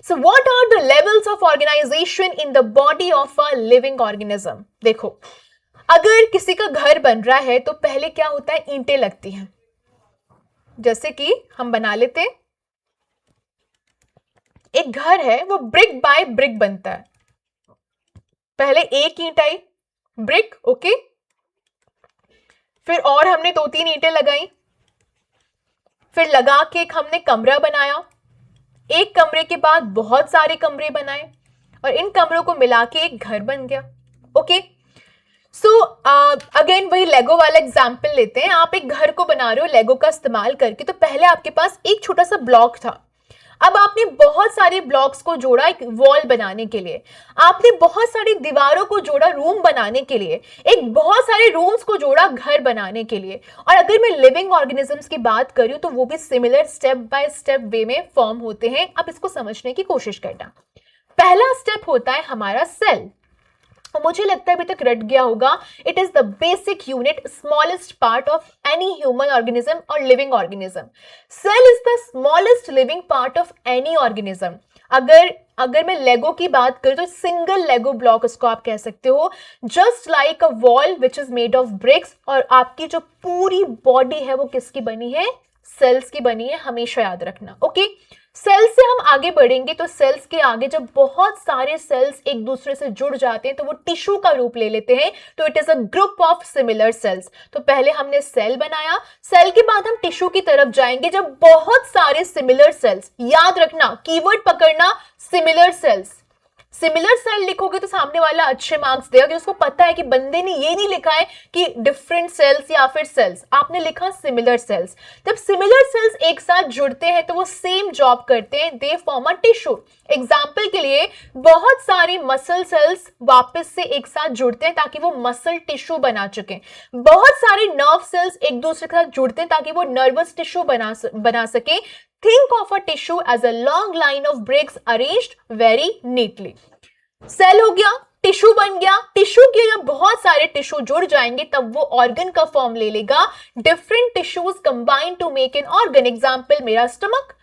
So what are the levels of organization in the body of a living organism? देखो, अगर किसी का घर बन रहा है तो पहले क्या होता है, ईंटें लगती हैं। जैसे कि हम बना लेते हैं, एक घर है वो ब्रिक बाय ब्रिक बनता है। पहले एक ईंट आई, ब्रिक, ओके, फिर और हमने 2-3 ईंटें लगाई, फिर लगा के एक हमने कमरा बनाया, एक कमरे के बाद बहुत सारे कमरे बनाए और इन कमरों को मिला के एक घर बन गया। ओके सो अगेन वही लेगो वाला एग्जाम्पल लेते हैं। आप एक घर को बना रहे हो लेगो का इस्तेमाल करके, तो पहले आपके पास एक छोटा सा ब्लॉक था, अब आपने बहुत सारे ब्लॉक्स को जोड़ा एक वॉल बनाने के लिए, आपने बहुत सारी दीवारों को जोड़ा रूम बनाने के लिए, एक बहुत सारे रूम्स को जोड़ा घर बनाने के लिए। और अगर मैं लिविंग ऑर्गेनिजम्स की बात करूं तो वो भी सिमिलर स्टेप बाय स्टेप वे में फॉर्म होते हैं। अब इसको समझने की कोशिश करना। पहला स्टेप होता है हमारा सेल, मुझे लगता है अभी तक रट गया होगा। It is the basic unit, smallest part of any human organism और living organism. Cell is the smallest living part of any organism. अगर मैं लेगो की बात करूं तो सिंगल लेगो ब्लॉक उसको आप कह सकते हो, just like a wall which is made of BRICS. और आपकी जो पूरी बॉडी है वो किसकी बनी है, सेल्स की बनी है, हमेशा याद रखना। ओके सेल्स से हम आगे बढ़ेंगे तो सेल्स के आगे जब बहुत सारे सेल्स एक दूसरे से जुड़ जाते हैं तो वो टिश्यू का रूप ले लेते हैं, तो it is a group of similar sales. तो पहले हमने सेल बनाया, सेल के बाद हम टिश्यू की तरफ जाएंगे जब बहुत सारे सिमिलर सेल्स, याद रखना कीवर्ड पकड़ना, सिमिलर सेल्स। सिमिलर सेल लिखोगे तो सामने वाला अच्छे मार्क्स देगा कि उसको पता है कि बंदे ने ये नहीं लिखा है कि डिफरेंट सेल्स या फिर सेल्स, आपने लिखा सिमिलर सेल्स। जब सिमिलर सेल्स एक साथ जुड़ते हैं तो वो सेम जॉब करते हैं, they form a tissue. Example के लिए बहुत सारे मसल सेल्स वापस से एक साथ जुड़ते हैं ताकि वो मसल टिश्यू बना चुके। बहुत सारे नर्व सेल्स एक दूसरे के साथ जुड़ते हैं ताकि वो नर्वस टिश्यू बना सके। Think of a tissue as a long line of bricks arranged very neatly. Cell हो गया, टिश्यू बन गया, टिश्यू के जब बहुत सारे टिश्यू जुड़ जाएंगे तब वो ऑर्गन का फॉर्म ले लेगा। Different tissues combine to make an organ. Example मेरा स्टमक,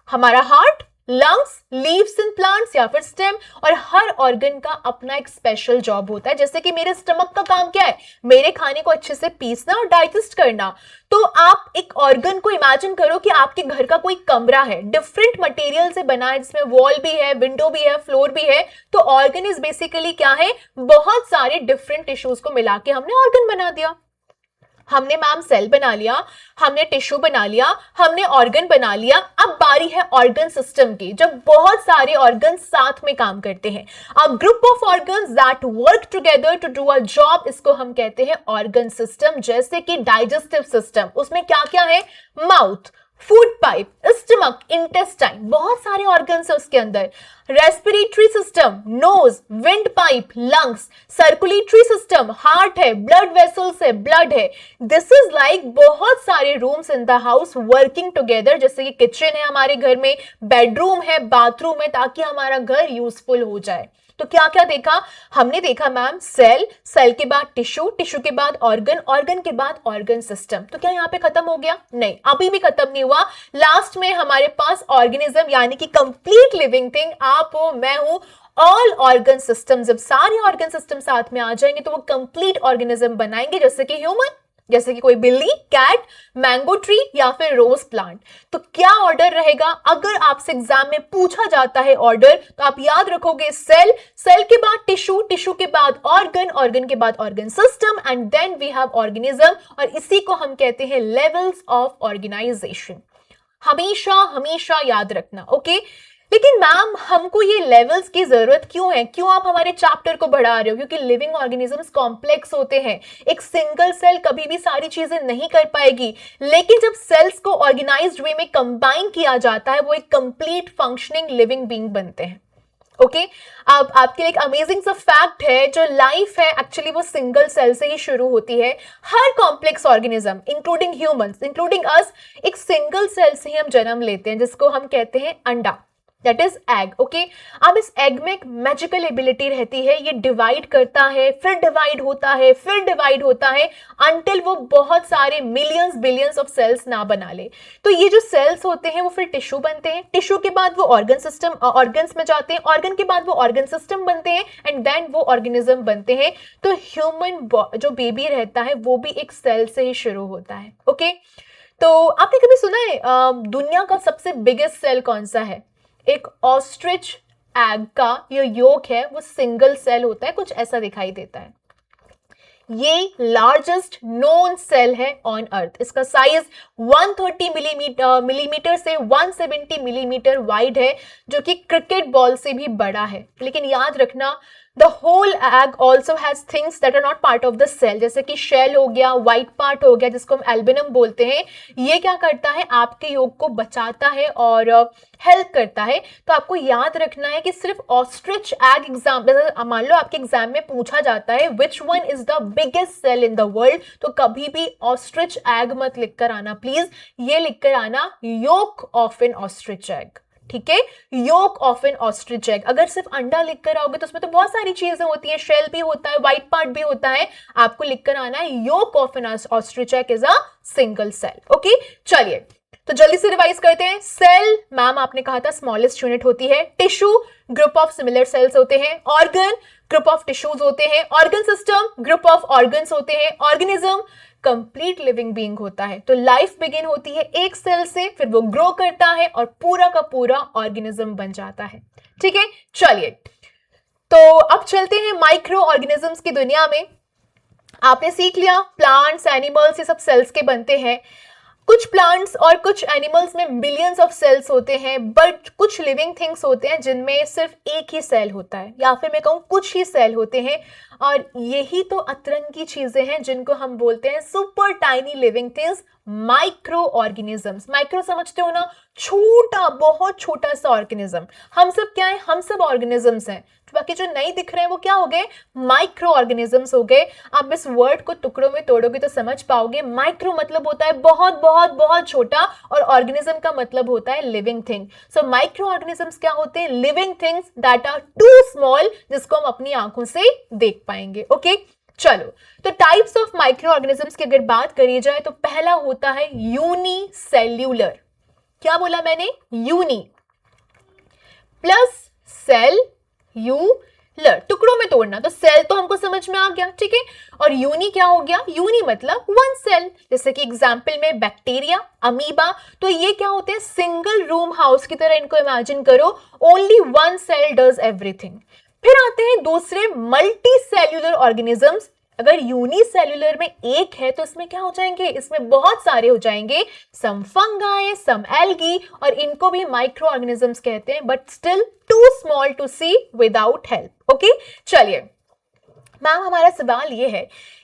हमारा heart, lungs, leaves in plants या फिर स्टेम। और हर ऑर्गन का अपना एक स्पेशल जॉब होता है। जैसे कि मेरे स्टमक का काम क्या है, मेरे खाने को अच्छे से पीसना और डाइजेस्ट करना। तो आप एक ऑर्गन को इमेजिन करो कि आपके घर का कोई कमरा है, डिफरेंट मटेरियल से बना है, जिसमें वॉल भी है, विंडो भी है, फ्लोर भी है। तो ऑर्गन इज बेसिकली क्या है, बहुत सारे डिफरेंट टिश्यूज को मिला के हमने ऑर्गन बना दिया। हमने मैम सेल बना लिया, हमने टिश्यू बना लिया, हमने ऑर्गन बना लिया। अब बारी है ऑर्गन सिस्टम की, जब बहुत सारे ऑर्गन साथ में काम करते हैं। A group of organs that work together to do a job, इसको हम कहते हैं ऑर्गन सिस्टम। जैसे कि डाइजेस्टिव सिस्टम, उसमें क्या क्या है, mouth, food pipe, stomach, intestine, बहुत सारे ऑर्गन्स है उसके अंदर। Respiratory system, nose, wind pipe, lungs. Circulatory system, heart है, ब्लड वेसल्स है, ब्लड है। दिस इज लाइक बहुत सारे rooms in the house working together. जैसे कि किचन है हमारे घर में, बेडरूम है, बाथरूम है, ताकि हमारा घर यूजफुल हो जाए। तो क्या क्या देखा हमने? देखा मैम सेल, सेल के बाद टिश्यू, टिश्यू के बाद ऑर्गन, ऑर्गन के बाद ऑर्गन सिस्टम। तो क्या यहाँ पे खत्म हो गया? नहीं, अभी भी खत्म नहीं हुआ। लास्ट में हमारे पास ऑर्गेनिज्म यानी कि कंप्लीट लिविंग थिंग, आप हो, मैं हूं, ऑल ऑर्गन सिस्टम। जब सारे ऑर्गन सिस्टम साथ में आ जाएंगे तो वो कंप्लीट ऑर्गेनिज्म बनाएंगे, जैसे कि ह्यूमन, जैसे कि कोई बिल्ली, कैट, मैंगो ट्री या फिर रोज प्लांट। तो क्या ऑर्डर रहेगा? अगर आपसे एग्जाम में पूछा जाता है ऑर्डर, तो आप याद रखोगे सेल, सेल के बाद टिश्यू, टिश्यू के बाद ऑर्गन, ऑर्गन के बाद organ system and then we have organism. और इसी को हम कहते हैं लेवल्स ऑफ ऑर्गेनाइजेशन। हमेशा हमेशा याद रखना, ओके? लेकिन मैम हमको ये लेवल्स की जरूरत क्यों है? क्यों आप हमारे चैप्टर को बढ़ा रहे हो? क्योंकि लिविंग ऑर्गेनिजम्स कॉम्प्लेक्स होते हैं। एक सिंगल सेल कभी भी सारी चीजें नहीं कर पाएगी, लेकिन जब सेल्स को ऑर्गेनाइज्ड वे में कंबाइन किया जाता है वो एक कंप्लीट फंक्शनिंग लिविंग बीइंग बनते हैं। ओके अब आपके लिए एक अमेजिंग सा फैक्ट है, जो लाइफ है एक्चुअली वो सिंगल सेल से ही शुरू होती है। हर complex organism including humans, including us, एक सिंगल सेल से ही हम जन्म लेते हैं, जिसको हम कहते हैं अंडा, दैट इज एग। ओके अब इस एग में एक मैजिकल एबिलिटी रहती है, ये डिवाइड करता है, फिर डिवाइड होता है, फिर डिवाइड होता है, अंटिल वो बहुत सारे मिलियंस बिलियंस ऑफ सेल्स ना बना ले। तो ये जो सेल्स होते हैं वो फिर टिश्यू बनते हैं, टिश्यू के बाद वो ऑर्गन सिस्टम, ऑर्गन्स में जाते हैं, ऑर्गन के बाद वो ऑर्गन सिस्टम बनते हैं एंड देन वो ऑर्गेनिज्म बनते हैं। तो ह्यूमन जो बेबी रहता है वो भी एक सेल से ही शुरू होता है। ओके तो आपने कभी सुना है दुनिया का सबसे बिगेस्ट सेल कौन सा है? एक ऑस्ट्रिच एग का ये योक है वो सिंगल सेल होता है, कुछ ऐसा दिखाई देता है। ये लार्जेस्ट नोन सेल है ऑन अर्थ। इसका साइज 130 मिलीमीटर से 170 मिलीमीटर वाइड है, जो कि क्रिकेट बॉल से भी बड़ा है। लेकिन याद रखना the whole egg also has things that are not part of the cell, जैसे कि शेल हो गया, व्हाइट पार्ट हो गया जिसको हम एल्बिनम बोलते हैं। ये क्या करता है? आपके योग को बचाता है और हेल्प करता है। तो आपको याद रखना है कि सिर्फ ऑस्ट्रिच एग एग्जाम, मान लो आपके एग्जाम में पूछा जाता है which one is the biggest cell in the world, तो कभी भी ऑस्ट्रिच एग मत लिखकर आना प्लीज, ये लिखकर आना yolk of an ostrich egg. ठीक है, yolk of an ostrich egg. अगर सिर्फ अंडा लिखकर आओगे तो उसमें तो बहुत सारी चीजें होती हैं, शेल भी होता है, व्हाइट पार्ट भी होता है। आपको लिखकर आना है yolk of an ostrich egg is a single cell. Okay चलिए तो जल्दी से रिवाइज करते हैं। सेल मैम आपने कहा था स्मॉलेस्ट यूनिट होती है, tissue group of similar sales होते हैं, ऑर्गन ग्रुप ऑफ टिश्यूज होते हैं, organ system group of organs होते हैं, ऑर्गेनिज्म कंप्लीट लिविंग बीइंग होता है। तो लाइफ बिगिन होती है एक सेल से, फिर वो ग्रो करता है और पूरा का पूरा ऑर्गेनिज्म बन जाता है। ठीक है चलिए तो अब चलते हैं माइक्रो ऑर्गेनिजम्स की दुनिया में। आपने सीख लिया प्लांट्स, एनिमल्स ये सब सेल्स के बनते हैं। कुछ प्लांट्स और कुछ एनिमल्स में बिलियंस ऑफ सेल्स होते हैं, बट कुछ लिविंग थिंग्स होते हैं जिनमें सिर्फ एक ही सेल होता है, या फिर मैं कहूँ कुछ ही सेल होते हैं। और यही तो अतरंगी चीजें हैं जिनको हम बोलते हैं super tiny living things, micro organisms. Micro समझते हो ना, छोटा, बहुत छोटा सा ऑर्गेनिज्म। हम सब क्या है? हम सब ऑर्गेनिजम्स हैं। बाकी जो नहीं दिख रहे हैं वो क्या हो गए? माइक्रो ऑर्गेनिजम्स हो गए। आप इस वर्ड को टुकड़ों में तोड़ोगे तो समझ पाओगे। माइक्रो मतलब होता है बहुत बहुत बहुत छोटा, और ऑर्गेनिज्म का मतलब होता है living thing. So micro organisms क्या होते हैं? Living things that are too small, जिसको हम अपनी आंखों से देख पाएंगे। ओके चलो तो टाइप्स ऑफ माइक्रो ऑर्गेनिजम्स की अगर बात करी जाए तो पहला होता है यूनिसेल्यूलर। क्या बोला मैंने? यूनी प्लस सेल, यूलर, टुकड़ों में तोड़ना। तो सेल तो हमको समझ में आ गया, ठीक है। और यूनी क्या हो गया? यूनी मतलब वन सेल, जैसे कि एग्जाम्पल में बैक्टीरिया, अमीबा। तो ये क्या होते हैं? सिंगल रूम हाउस की तरह इनको इमेजिन करो, only one cell does everything. फिर आते हैं दूसरे मल्टी सेल्यूलर ऑर्गेनिजम्स। अगर यूनिसेल्यूलर में एक है तो इसमें क्या हो जाएंगे? इसमें बहुत सारे हो जाएंगे, सम फंगाई, सम एल्गी, और इनको भी माइक्रो ऑर्गेनिजम्स कहते हैं, but still too small to see without help. Okay चलिए मैम हमारा सवाल ये है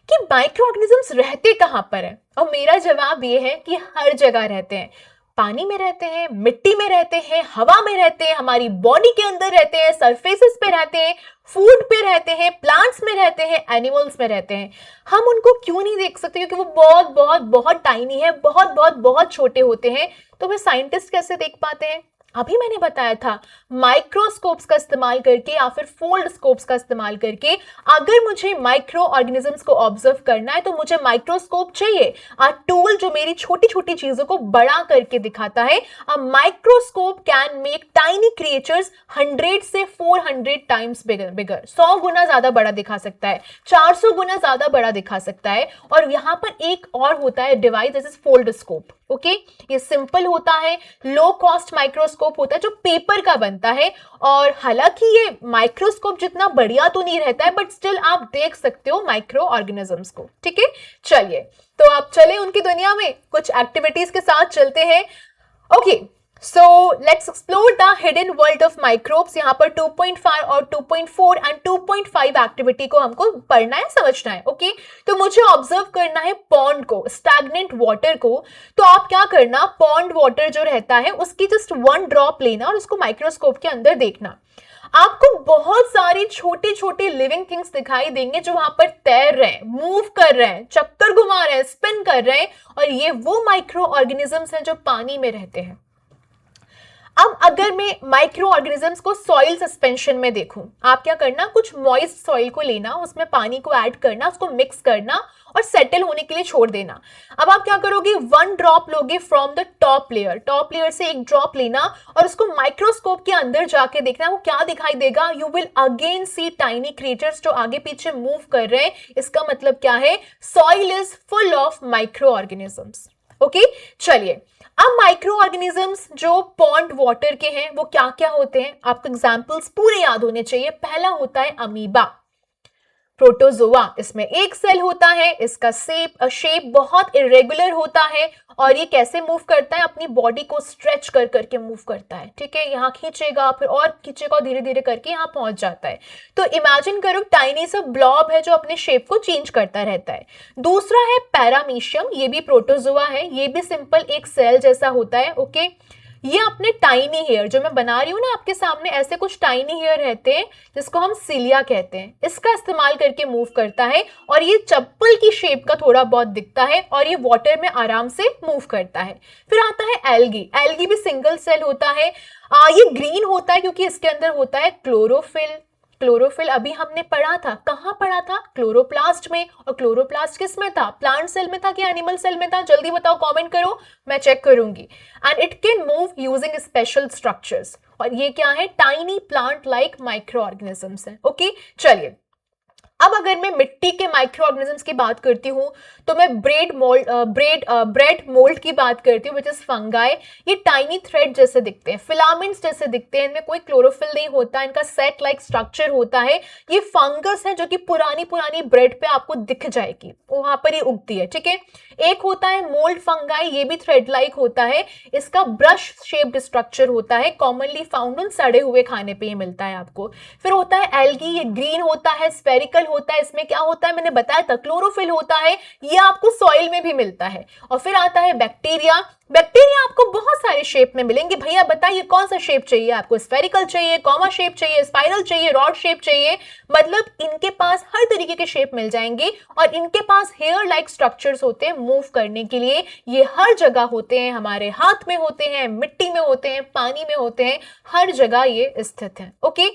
कि माइक्रो ऑर्गेनिजम्स रहते कहां पर है? और मेरा जवाब ये है कि हर जगह रहते हैं। पानी में रहते हैं, मिट्टी में रहते हैं, हवा में रहते हैं, हमारी बॉडी के अंदर रहते हैं, सरफेसेस पे रहते हैं, फूड पे रहते हैं, प्लांट्स में रहते हैं, एनिमल्स में रहते हैं। हम उनको क्यों नहीं देख सकते? क्योंकि वो बहुत बहुत बहुत टाइनी है, बहुत बहुत बहुत छोटे होते हैं। तो वे साइंटिस्ट कैसे देख पाते हैं? अभी मैंने बताया था माइक्रोस्कोप्स का इस्तेमाल करके या फिर फोल्ड स्कोप्स का इस्तेमाल करके अगर मुझे माइक्रो ऑर्गेनिजम्स को ऑब्जर्व करना है तो मुझे माइक्रोस्कोप चाहिए, अ टूल जो मेरी छोटी छोटी चीजों को बड़ा करके दिखाता है। A microscope can make tiny creatures 100 से 400 टाइम्स बिगर 100 गुना ज्यादा बड़ा दिखा सकता है, 400 गुना ज्यादा बड़ा दिखा सकता है। और यहाँ पर एक और होता है device, this is fold scope. Okay, ये सिंपल होता है, लो कॉस्ट माइक्रोस्कोप होता है जो पेपर का बनता है। और हालांकि ये माइक्रोस्कोप जितना बढ़िया तो नहीं रहता है, बट स्टिल आप देख सकते हो माइक्रो ऑर्गेनिजम्स को। ठीक है, चलिए तो आप चले उनकी दुनिया में, कुछ एक्टिविटीज के साथ चलते हैं। Okay, so let's explore the hidden world of microbes. यहाँ पर 2.5 और 2.4 एंड 2.5 एक्टिविटी को हमको पढ़ना है, समझना है। ओके, तो मुझे ऑब्जर्व करना है पॉन्ड को, स्टैग्नेंट वाटर को। तो आप क्या करना, पॉन्ड वाटर जो रहता है उसकी जस्ट 1 ड्रॉप लेना और उसको माइक्रोस्कोप के अंदर देखना। आपको बहुत सारी छोटे छोटे लिविंग थिंग्स दिखाई देंगे जो वहां पर तैर रहे हैं, मूव कर रहे हैं, चक्कर घुमा रहे हैं, स्पिन कर रहे हैं, और ये वो माइक्रो ऑर्गेनिजम्स हैं जो पानी में रहते हैं। अब अगर मैं माइक्रो ऑर्गेनिजम्स को सॉइल सस्पेंशन में देखूं, आप क्या करना, कुछ मॉइस्ट सॉइल को लेना, उसमें पानी को ऐड करना, उसको मिक्स करना और सेटल होने के लिए छोड़ देना। अब आप क्या करोगे, 1 ड्रॉप लोगे फ्रॉम द टॉप लेयर से 1 ड्रॉप लेना और उसको माइक्रोस्कोप के अंदर जाके देखना, वो क्या दिखाई देगा। You will again see tiny creatures जो आगे पीछे मूव कर रहे हैं। इसका मतलब क्या है, soil is full of micro organisms. Okay, चलिए अब माइक्रो ऑर्गेनिजम्स जो पॉन्ड वाटर के हैं वो क्या क्या होते हैं, आपको एग्जांपल्स पूरे याद होने चाहिए। पहला होता है अमीबा, प्रोटोजोआ, इसमें एक सेल होता है, इसका शेप बहुत इरेगुलर होता है और ये कैसे मूव करता है, अपनी बॉडी को स्ट्रेच कर करके मूव करता है। ठीक है, यहाँ खींचेगा, फिर और खींचेगा, धीरे धीरे करके यहाँ पहुंच जाता है। तो इमेजिन करो टाइनी सा ब्लॉब है जो अपने शेप को चेंज करता रहता है। दूसरा है पैरामीशियम, ये भी प्रोटोजोआ है, ये भी सिंपल एक सेल जैसा होता है। ओके, ये अपने टाइनी हेयर जो मैं बना रही हूं ना आपके सामने, ऐसे कुछ टाइनी हेयर रहते हैं जिसको हम सिलिया कहते हैं, इसका इस्तेमाल करके मूव करता है। और ये चप्पल की शेप का थोड़ा बहुत दिखता है और ये वाटर में आराम से मूव करता है। फिर आता है एल्गी, एल्गी भी सिंगल सेल होता है। ये ग्रीन होता है क्योंकि इसके अंदर होता है क्लोरोफिल। क्लोरोफिल अभी हमने पढ़ा था, कहाँ पढ़ा था, क्लोरोप्लास्ट में। और क्लोरोप्लास्ट किस में था, प्लांट सेल में था कि एनिमल सेल में था, जल्दी बताओ, कमेंट करो, मैं चेक करूंगी। And it can move using special structures. और ये क्या है, tiny plant like micro organisms है। ओके, चलिए अब अगर मैं मिट्टी के माइक्रो ऑर्गेनिजम्स की बात करती हूँ तो मैं ब्रेड मोल्ड की बात करती हूँ, विच इज फंगाई। ये टाइनी थ्रेड जैसे दिखते हैं, फिलामेंट्स जैसे दिखते हैं, इनमें कोई क्लोरोफिल नहीं होता, इनका सेट लाइक स्ट्रक्चर होता है। ये फंगस है जो कि पुरानी पुरानी ब्रेड पे आपको दिख जाएगी, वहां पर ये उगती है। ठीक है, एक होता है मोल्ड फंगाई, ये भी थ्रेड लाइक होता है, इसका ब्रश शेप्ड स्ट्रक्चर होता है, कॉमनली फाउंड ऑन सड़े हुए खाने पे ये मिलता है आपको। फिर होता है एल्गी, ये ग्रीन होता है, स्फेरिकल होता है, इसमें क्या होता है मैंने बताया था, क्लोरोफिल होता है, ये आपको सॉइल में भी मिलता है। और फिर आता है बैक्टीरिया, बैक्टीरिया आपको बहुत सारे शेप में मिलेंगे। भैया बताइए कौन सा शेप चाहिए आपको, स्फेरिकल चाहिए, कॉमा शेप चाहिए, स्पाइरल चाहिए, रॉड शेप चाहिए, मतलब इनके पास हर तरीके के शेप मिल जाएंगे। और इनके पास हेयर लाइक स्ट्रक्चर्स होते हैं मूव करने के लिए, ये हर जगह होते हैं, हमारे हाथ में होते हैं, मिट्टी में होते हैं, पानी में होते हैं, हर जगह ये स्थित है। ओके,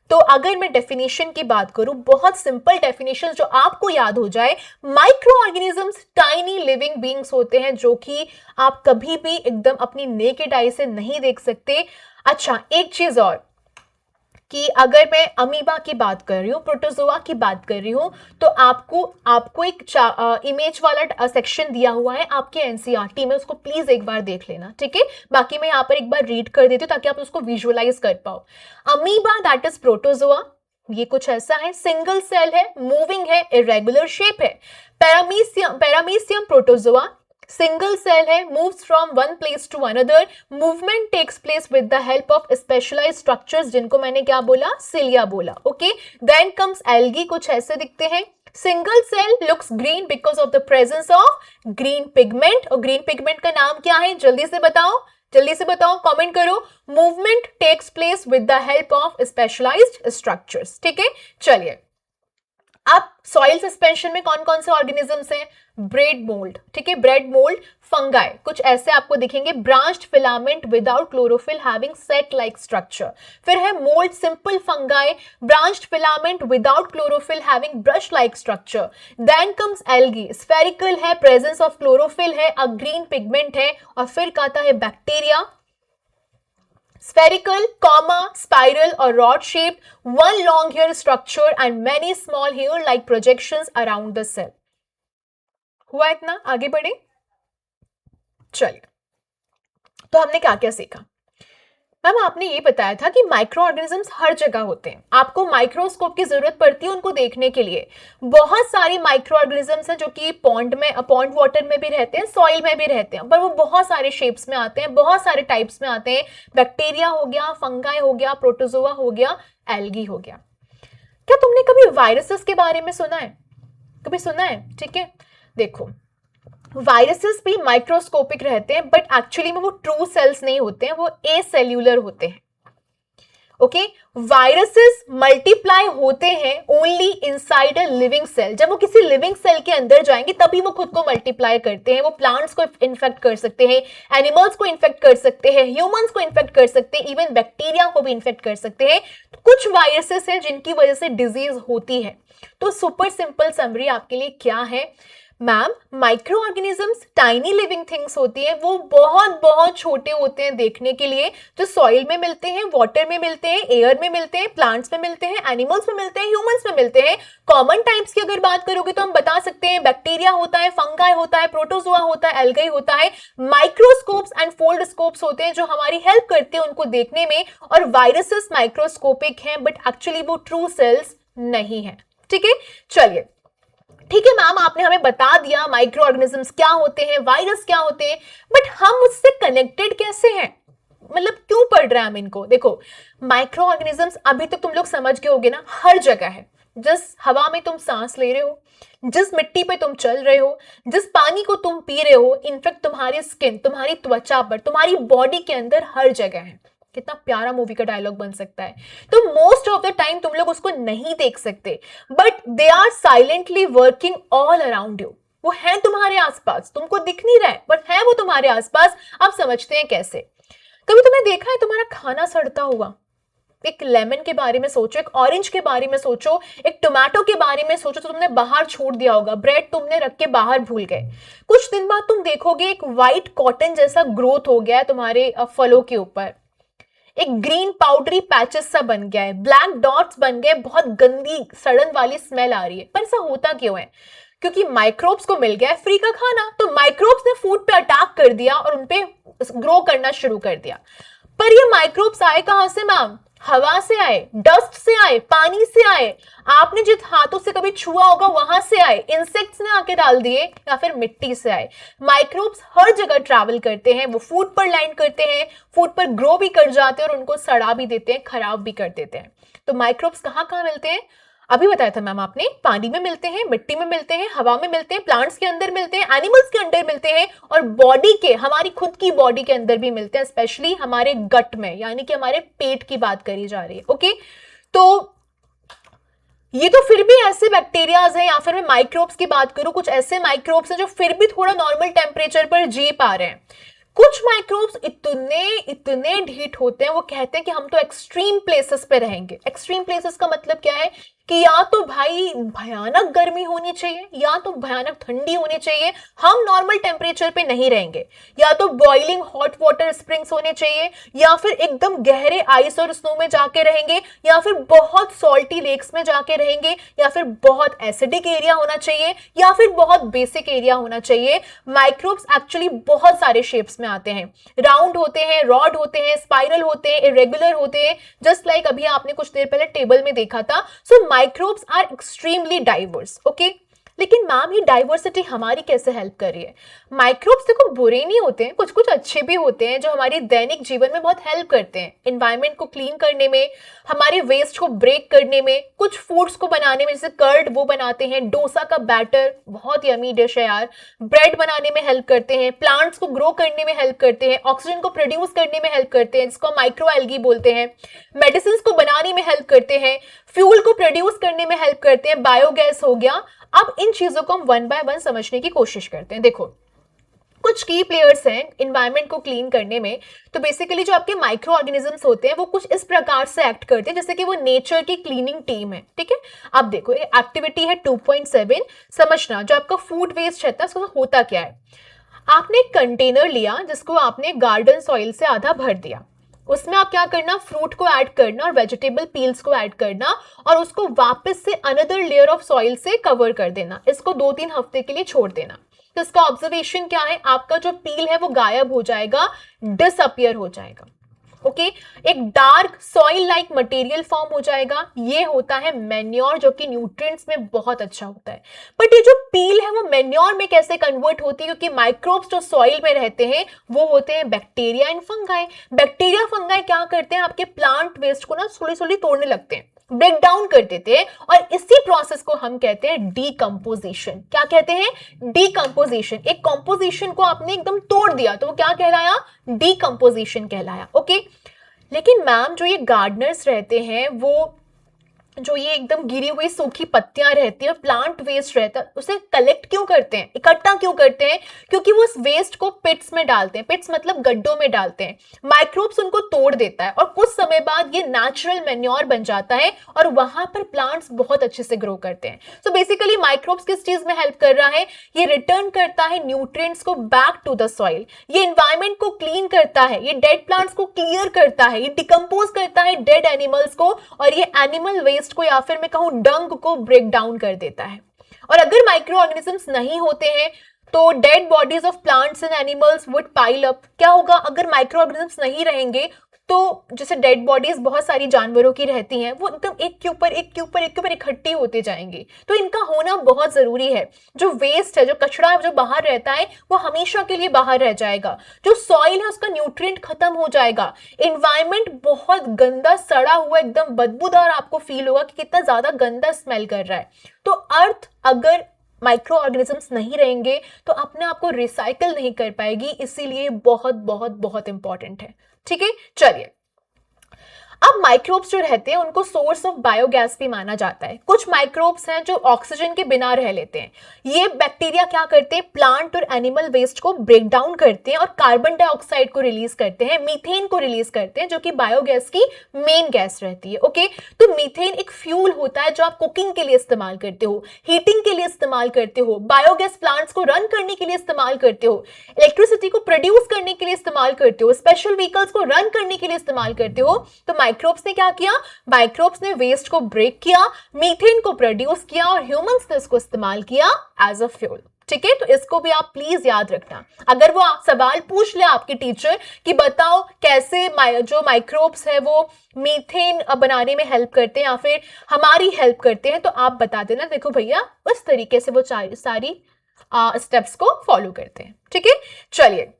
तो अगर मैं डेफिनेशन की बात करूं, बहुत सिंपल डेफिनेशन जो आपको याद हो जाए, micro organisms tiny living beings होते हैं जो कि आप कभी भी एकदम अपनी नेकेड आई से नहीं देख सकते। अच्छा, एक चीज और कि अगर मैं अमीबा की बात कर रही हूँ, प्रोटोजोआ की बात कर रही हूँ, तो आपको एक इमेज वाला सेक्शन दिया हुआ है आपके एनसीईआरटी में, उसको प्लीज एक बार देख लेना। ठीक है, बाकी मैं यहाँ पर एक बार रीड कर देती हूँ ताकि आप उसको विजुअलाइज कर पाओ। अमीबा दैट इज प्रोटोजोआ, ये कुछ ऐसा है, सिंगल सेल है, मूविंग है, इरेगुलर शेप है। पैरामीशियम प्रोटोजोआ सिंगल सेल है, moves from one place to another, movement takes place with the help of specialized structures जिनको मैंने क्या बोला, सिलिया बोला। ओके, then comes algae, कुछ ऐसे दिखते हैं। Single cell looks green because of the presence of green pigment, और green pigment का नाम क्या है, जल्दी से बताओ, कमेंट करो। Movement takes place with the help of specialised structures. ठीक है, चलिए अब सॉइल सस्पेंशन में कौन कौन से ऑर्गेनिजम्स हैं? ब्रेड मोल्ड, ठीक है, ब्रेड मोल्ड, फंगाई, कुछ ऐसे आपको दिखेंगे, branched filament without chlorophyll having set like structure. फिर है mould, simple fungi, branched filament without chlorophyll having brush like structure. Then comes algae, spherical है, प्रेजेंस ऑफ क्लोरोफिल है, अ ग्रीन पिगमेंट है। और फिर आता है bacteria, spherical, comma, spiral or rod shaped, one long hair structure and many small hair-like projections around the cell. हुआ इतना? आगे बढ़े, चलिए। तो हमने क्या क्या सीखा? मैम आपने ये बताया था कि माइक्रो ऑर्गेनिजम्स हर जगह होते हैं, आपको माइक्रोस्कोप की जरूरत पड़ती है उनको देखने के लिए। बहुत सारी माइक्रो ऑर्गेनिजम्स हैं जो कि पॉन्ड वाटर में भी रहते हैं, सॉइल में भी रहते हैं, पर वो बहुत सारे शेप्स में आते हैं, बहुत सारे टाइप्स में आते हैं। बैक्टीरिया हो गया, फंगाई हो गया, प्रोटोजोआ हो गया, एल्गी हो गया। क्या तुमने कभी वायरसेस के बारे में सुना है? कभी सुना है? ठीक है, देखो वायरसेस भी माइक्रोस्कोपिक रहते हैं, बट एक्चुअली में वो ट्रू सेल्स नहीं होते हैं, वो एसेल्यूलर होते हैं। ओके, वायरसेस मल्टीप्लाई होते हैं only inside a living cell. जब वो किसी लिविंग सेल के अंदर जाएंगे तभी वो खुद को मल्टीप्लाई करते हैं। वो प्लांट्स को इन्फेक्ट कर सकते हैं, एनिमल्स को इन्फेक्ट कर सकते हैं, ह्यूमंस को इन्फेक्ट कर सकते हैं, इवन बैक्टीरिया को भी इन्फेक्ट कर सकते हैं। तो कुछ वायरसेस हैं जिनकी वजह से डिजीज होती है। तो सुपर सिंपल समरी आपके लिए क्या है ma'am? Micro organisms tiny living things होती हैं, वो बहुत बहुत छोटे होते हैं देखने के लिए, जो सॉइल में मिलते हैं, वाटर में मिलते हैं, एयर में मिलते हैं, प्लांट्स में मिलते हैं, एनिमल्स में मिलते हैं, ह्यूमंस में मिलते हैं। कॉमन टाइप्स की अगर बात करोगे तो हम बता सकते हैं बैक्टीरिया होता है, फंगाई होता है, प्रोटोजोआ होता है, एल्गी होता है। माइक्रोस्कोप्स एंड फोल्डस्कोप्स होते हैं जो हमारी हेल्प करते हैं उनको देखने में। और वायरसेस माइक्रोस्कोपिक हैं, बट एक्चुअली वो ट्रू सेल्स नहीं है। ठीक है, चलिए, ठीक है मैम, आपने हमें बता दिया माइक्रो ऑर्गेनिजम्स क्या होते हैं, वायरस क्या होते हैं, बट हम उससे कनेक्टेड कैसे हैं? मतलब क्यों पढ़ रहे हैं हम इनको? देखो, माइक्रो ऑर्गेनिजम्स अभी तक तुम लोग समझ गए होगे ना, हर जगह है। जिस हवा में तुम सांस ले रहे हो, जिस मिट्टी पे तुम चल रहे हो, जिस पानी को तुम पी रहे हो, इनफैक्ट तुम्हारी स्किन, तुम्हारी त्वचा पर, तुम्हारी बॉडी के अंदर हर जगह है। कितना प्यारा मूवी का डायलॉग बन सकता है। तो मोस्ट ऑफ द टाइम तुम लोग उसको नहीं देख सकते, but they are silently working all around you. वो है तुम्हारे आसपास, तुमको दिख नहीं रहा है, बट है वो तुम्हारे आसपास। आप समझते हैं कैसे? कभी तुमने देखा है तुम्हारा खाना सड़ता हुआ? एक लेमन के बारे में सोचो, एक ऑरेंज के बारे में सोचो, एक टोमेटो के बारे में सोचो, तो तुमने बाहर छोड़ दिया होगा, ब्रेड तुमने रख के बाहर भूल गए। कुछ दिन बाद तुम देखोगे एक व्हाइट कॉटन जैसा ग्रोथ हो गया है तुम्हारे फलों के ऊपर, एक ग्रीन पाउडरी पैचेस सा बन गया है, ब्लैक डॉट्स बन गए, बहुत गंदी सड़न वाली स्मेल आ रही है। पर ऐसा होता क्यों है? क्योंकि माइक्रोब्स को मिल गया है फ्री का खाना, तो माइक्रोब्स ने फूड पे अटैक कर दिया और उनपे ग्रो करना शुरू कर दिया। पर ये माइक्रोब्स आए कहां से मैम? हवा से आए, डस्ट से आए, पानी से आए, आपने जिस हाथों से कभी छुआ होगा वहां से आए, इंसेक्ट्स ने आके डाल दिए, या फिर मिट्टी से आए। माइक्रोब्स हर जगह ट्रैवल करते हैं, वो फूड पर लैंड करते हैं, फूड पर ग्रो भी कर जाते हैं और उनको सड़ा भी देते हैं, खराब भी कर देते हैं। तो माइक्रोब्स कहाँ कहाँ मिलते हैं? अभी बताया था मैम आपने, पानी में मिलते हैं, मिट्टी में मिलते हैं, हवा में मिलते हैं, प्लांट्स के अंदर मिलते हैं, एनिमल्स के अंदर मिलते हैं, और बॉडी के, हमारी खुद की बॉडी के अंदर भी मिलते हैं, स्पेशली हमारे गट में, यानी कि हमारे पेट की बात करी जा रही है। ओके, तो ये तो फिर भी ऐसे बैक्टीरियाज हैं, या फिर मैं माइक्रोब्स की बात करूं, कुछ ऐसे माइक्रोब्स हैं जो फिर भी थोड़ा नॉर्मल टेम्परेचर पर जी पा रहे हैं। कुछ माइक्रोब्स इतने ढीठ होते हैं, वो कहते हैं कि हम तो एक्सट्रीम प्लेसेस पे रहेंगे। एक्सट्रीम प्लेसेस का मतलब क्या है? कि या तो भाई भयानक गर्मी होनी चाहिए, या तो भयानक ठंडी होनी चाहिए, हम नॉर्मल टेम्परेचर पे नहीं रहेंगे। या तो बॉइलिंग हॉट वाटर स्प्रिंग्स होने चाहिए, या फिर एकदम गहरे आइस और स्नो में जाके रहेंगे, या फिर बहुत सॉल्टी लेक्स में जाके रहेंगे, या फिर बहुत एसिडिक एरिया होना चाहिए, या फिर बहुत बेसिक एरिया होना चाहिए। माइक्रोब्स एक्चुअली बहुत सारे शेप्स में आते हैं, राउंड होते हैं, रॉड होते हैं, स्पाइरल होते हैं, इरेगुलर होते हैं, जस्ट लाइक अभी आपने कुछ देर पहले टेबल में देखा था। So microbes are extremely diverse. Okay, लेकिन मैम ये डाइवर्सिटी हमारी कैसे हेल्प कर रही है? माइक्रोब्स देखो बुरे नहीं होते हैं, कुछ कुछ अच्छे भी होते हैं जो हमारे दैनिक जीवन में बहुत हेल्प करते हैं, एनवायरनमेंट को क्लीन करने में, हमारे वेस्ट को ब्रेक करने में, कुछ फूड्स को बनाने में, जैसे कर्ड वो बनाते हैं, डोसा का बैटर बहुत यमी डिश है यार, ब्रेड बनाने में हेल्प करते हैं, प्लांट्स को ग्रो करने में हेल्प करते हैं, ऑक्सीजन को प्रोड्यूस करने में हेल्प करते हैं जिसको माइक्रो एल्गी बोलते हैं, मेडिसिन को बनाने में हेल्प करते हैं, फ्यूल को प्रोड्यूस करने में हेल्प करते हैं, बायोगैस हो गया। अब इन चीजों को हम वन बाय वन समझने की कोशिश करते हैं। देखो कुछ की प्लेयर्स हैं इन्वायरमेंट को क्लीन करने में। तो बेसिकली जो आपके माइक्रो ऑर्गेनिजम्स होते हैं वो कुछ इस प्रकार से एक्ट करते हैं जैसे कि वो नेचर की क्लीनिंग टीम है, ठीक है। अब देखो ये एक्टिविटी है 2.7, समझना जो आपका फूड वेस्ट रहता है उसका होता क्या है। आपने एक कंटेनर लिया जिसको आपने गार्डन सॉइल से आधा भर दिया, उसमें आप क्या करना, फ्रूट को ऐड करना और वेजिटेबल पील्स को ऐड करना और उसको वापस से अनदर लेयर ऑफ सॉइल से कवर कर देना, इसको 2-3 हफ्ते के लिए छोड़ देना। तो इसका ऑब्जर्वेशन क्या है, आपका जो पील है वो गायब हो जाएगा, डिसअपियर हो जाएगा, ओके। एक dark soil like material form हो जाएगा, ये होता है मैन्योर जो कि न्यूट्रिएंट्स में बहुत अच्छा होता है। बट ये जो पील है वो मैन्योर में कैसे कन्वर्ट होती है, क्योंकि माइक्रोब्स जो सॉइल में रहते हैं वो होते हैं bacteria and fungi. Bacteria fungi क्या करते हैं, आपके प्लांट वेस्ट को ना स्लोली स्लोली तोड़ने लगते हैं, ब्रेक डाउन कर देते हैं, और इसी प्रोसेस को हम कहते हैं डीकंपोजिशन। क्या कहते हैं, डीकंपोजिशन। एक कंपोजिशन को आपने एकदम तोड़ दिया तो वो क्या कहलाया, डीकंपोजिशन कहलाया, ओके। लेकिन मैम जो ये गार्डनर्स रहते हैं वो जो ये एकदम गिरी हुई सूखी पत्तियां रहती है, प्लांट वेस्ट रहता है, उसे कलेक्ट क्यों करते हैं, इकट्ठा क्यों करते हैं, क्योंकि वो उस वेस्ट को पिट्स में डालते हैं, पिट्स मतलब गड्ढों में डालते हैं, माइक्रोब्स उनको तोड़ देता है और कुछ समय बाद ये नेचुरल मैन्योर बन जाता है और वहां पर प्लांट्स बहुत अच्छे से ग्रो करते हैं। सो बेसिकली माइक्रोब्स किस चीज में हेल्प कर रहा है, ये रिटर्न करता है न्यूट्रिएंट्स को बैक टू द सॉइल, ये एनवायरनमेंट को क्लीन करता है, ये डेड प्लांट्स को क्लियर करता है, ये डिकम्पोज करता है डेड एनिमल्स को, और ये एनिमल वेस्ट को या फिर मैं कहूं डंग को ब्रेक डाउन कर देता है। और अगर माइक्रो ऑर्गेनिजम्स नहीं होते हैं तो dead bodies of plants and animals would pile up. क्या होगा, अगर माइक्रो ऑर्गेनिजम्स नहीं रहेंगे तो जैसे डेड बॉडीज बहुत सारी जानवरों की रहती हैं, वो एकदम एक के ऊपर एक के ऊपर एक के ऊपर इकट्ठी होते जाएंगे। तो इनका होना बहुत जरूरी है। जो वेस्ट है, जो कचरा जो बाहर रहता है वो हमेशा के लिए बाहर रह जाएगा, जो सॉइल है उसका न्यूट्रिएंट खत्म हो जाएगा, एनवायरनमेंट बहुत गंदा सड़ा हुआ एकदम बदबूदार आपको फील होगा कि कितना ज्यादा गंदा स्मेल कर रहा है। तो अर्थ अगर माइक्रो ऑर्गेनिजम्स नहीं रहेंगे तो अपने आप को रिसाइकल नहीं कर पाएगी, इसीलिए बहुत बहुत बहुत इंपॉर्टेंट है, ठीक है। चलिए, अब माइक्रोब्स जो रहते हैं उनको सोर्स ऑफ बायोगैस भी माना जाता है। कुछ माइक्रोब्स हैं जो ऑक्सीजन के बिना रह लेते हैं। ये बैक्टीरिया क्या करते हैं, प्लांट और एनिमल वेस्ट को ब्रेक डाउन करते हैं और कार्बन डाइऑक्साइड को रिलीज करते हैं, मीथेन को रिलीज करते हैं जो कि बायोगैस की मेन गैस रहती है, ओके। तो मीथेन एक फ्यूल होता है जो आप कुकिंग के लिए इस्तेमाल करते हो, हीटिंग के लिए इस्तेमाल करते हो, बायोगैस प्लांट्स को रन करने के लिए इस्तेमाल करते हो, इलेक्ट्रिसिटी को प्रोड्यूस करने के लिए इस्तेमाल करते हो, स्पेशल व्हीकल्स को रन करने के लिए इस्तेमाल करते हो। तो माइक्रोब्स ने क्या किया, माइक्रोब्स ने वेस्ट को ब्रेक किया, मीथेन को प्रोड्यूस किया और ह्यूमंस ने इसको इस्तेमाल किया एज अ फ्यूल, ठीक है। तो इसको भी आप प्लीज याद रखना। अगर वो सवाल पूछ ले आपके टीचर कि बताओ कैसे जो माइक्रोब्स है वो मीथेन बनाने में हेल्प करते हैं या फिर हमारी हेल्प करते हैं, तो आप बता देना देखो भैया उस तरीके से वो सारी स्टेप्स को फॉलो करते हैं, ठीक है। चलिए,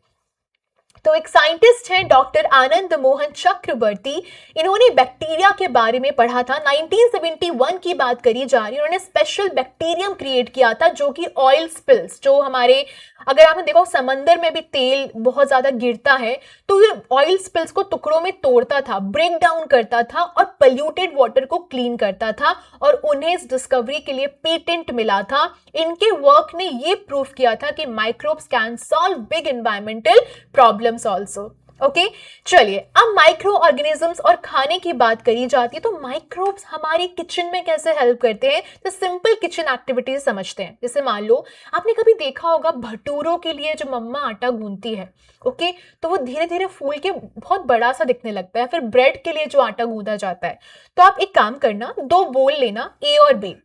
तो एक साइंटिस्ट हैं डॉक्टर आनंद मोहन चक्रवर्ती, इन्होंने बैक्टीरिया के बारे में पढ़ा था। 1971 की बात करी जा रही है। उन्होंने स्पेशल बैक्टीरियम क्रिएट किया था जो कि ऑयल स्पिल्स, जो हमारे अगर आपने देखो समंदर में भी तेल बहुत ज्यादा गिरता है तो ये ऑयल स्पिल्स को टुकड़ों में तोड़ता था, ब्रेक डाउन करता था और पोल्यूटेड वाटर को क्लीन करता था, और उन्हें इस डिस्कवरी के लिए पेटेंट मिला था। इनके वर्क ने ये प्रूव किया था कि microbes can solve big environmental problems also, okay. चलिए, अब माइक्रो ऑर्गेनिजम्स और खाने की बात करी जाती है तो माइक्रोब्स हमारी किचन में कैसे हेल्प करते हैं, तो सिंपल किचन एक्टिविटीज समझते हैं। जैसे मान लो आपने कभी देखा होगा भटूरों के लिए जो मम्मा आटा गूंथती है, ओके, तो वो धीरे धीरे फूल के बहुत बड़ा सा दिखने लगता है। फिर ब्रेड के लिए जो आटा गूंथा जाता है, तो आप एक काम करना, 2 बोल लेना, ए और बी।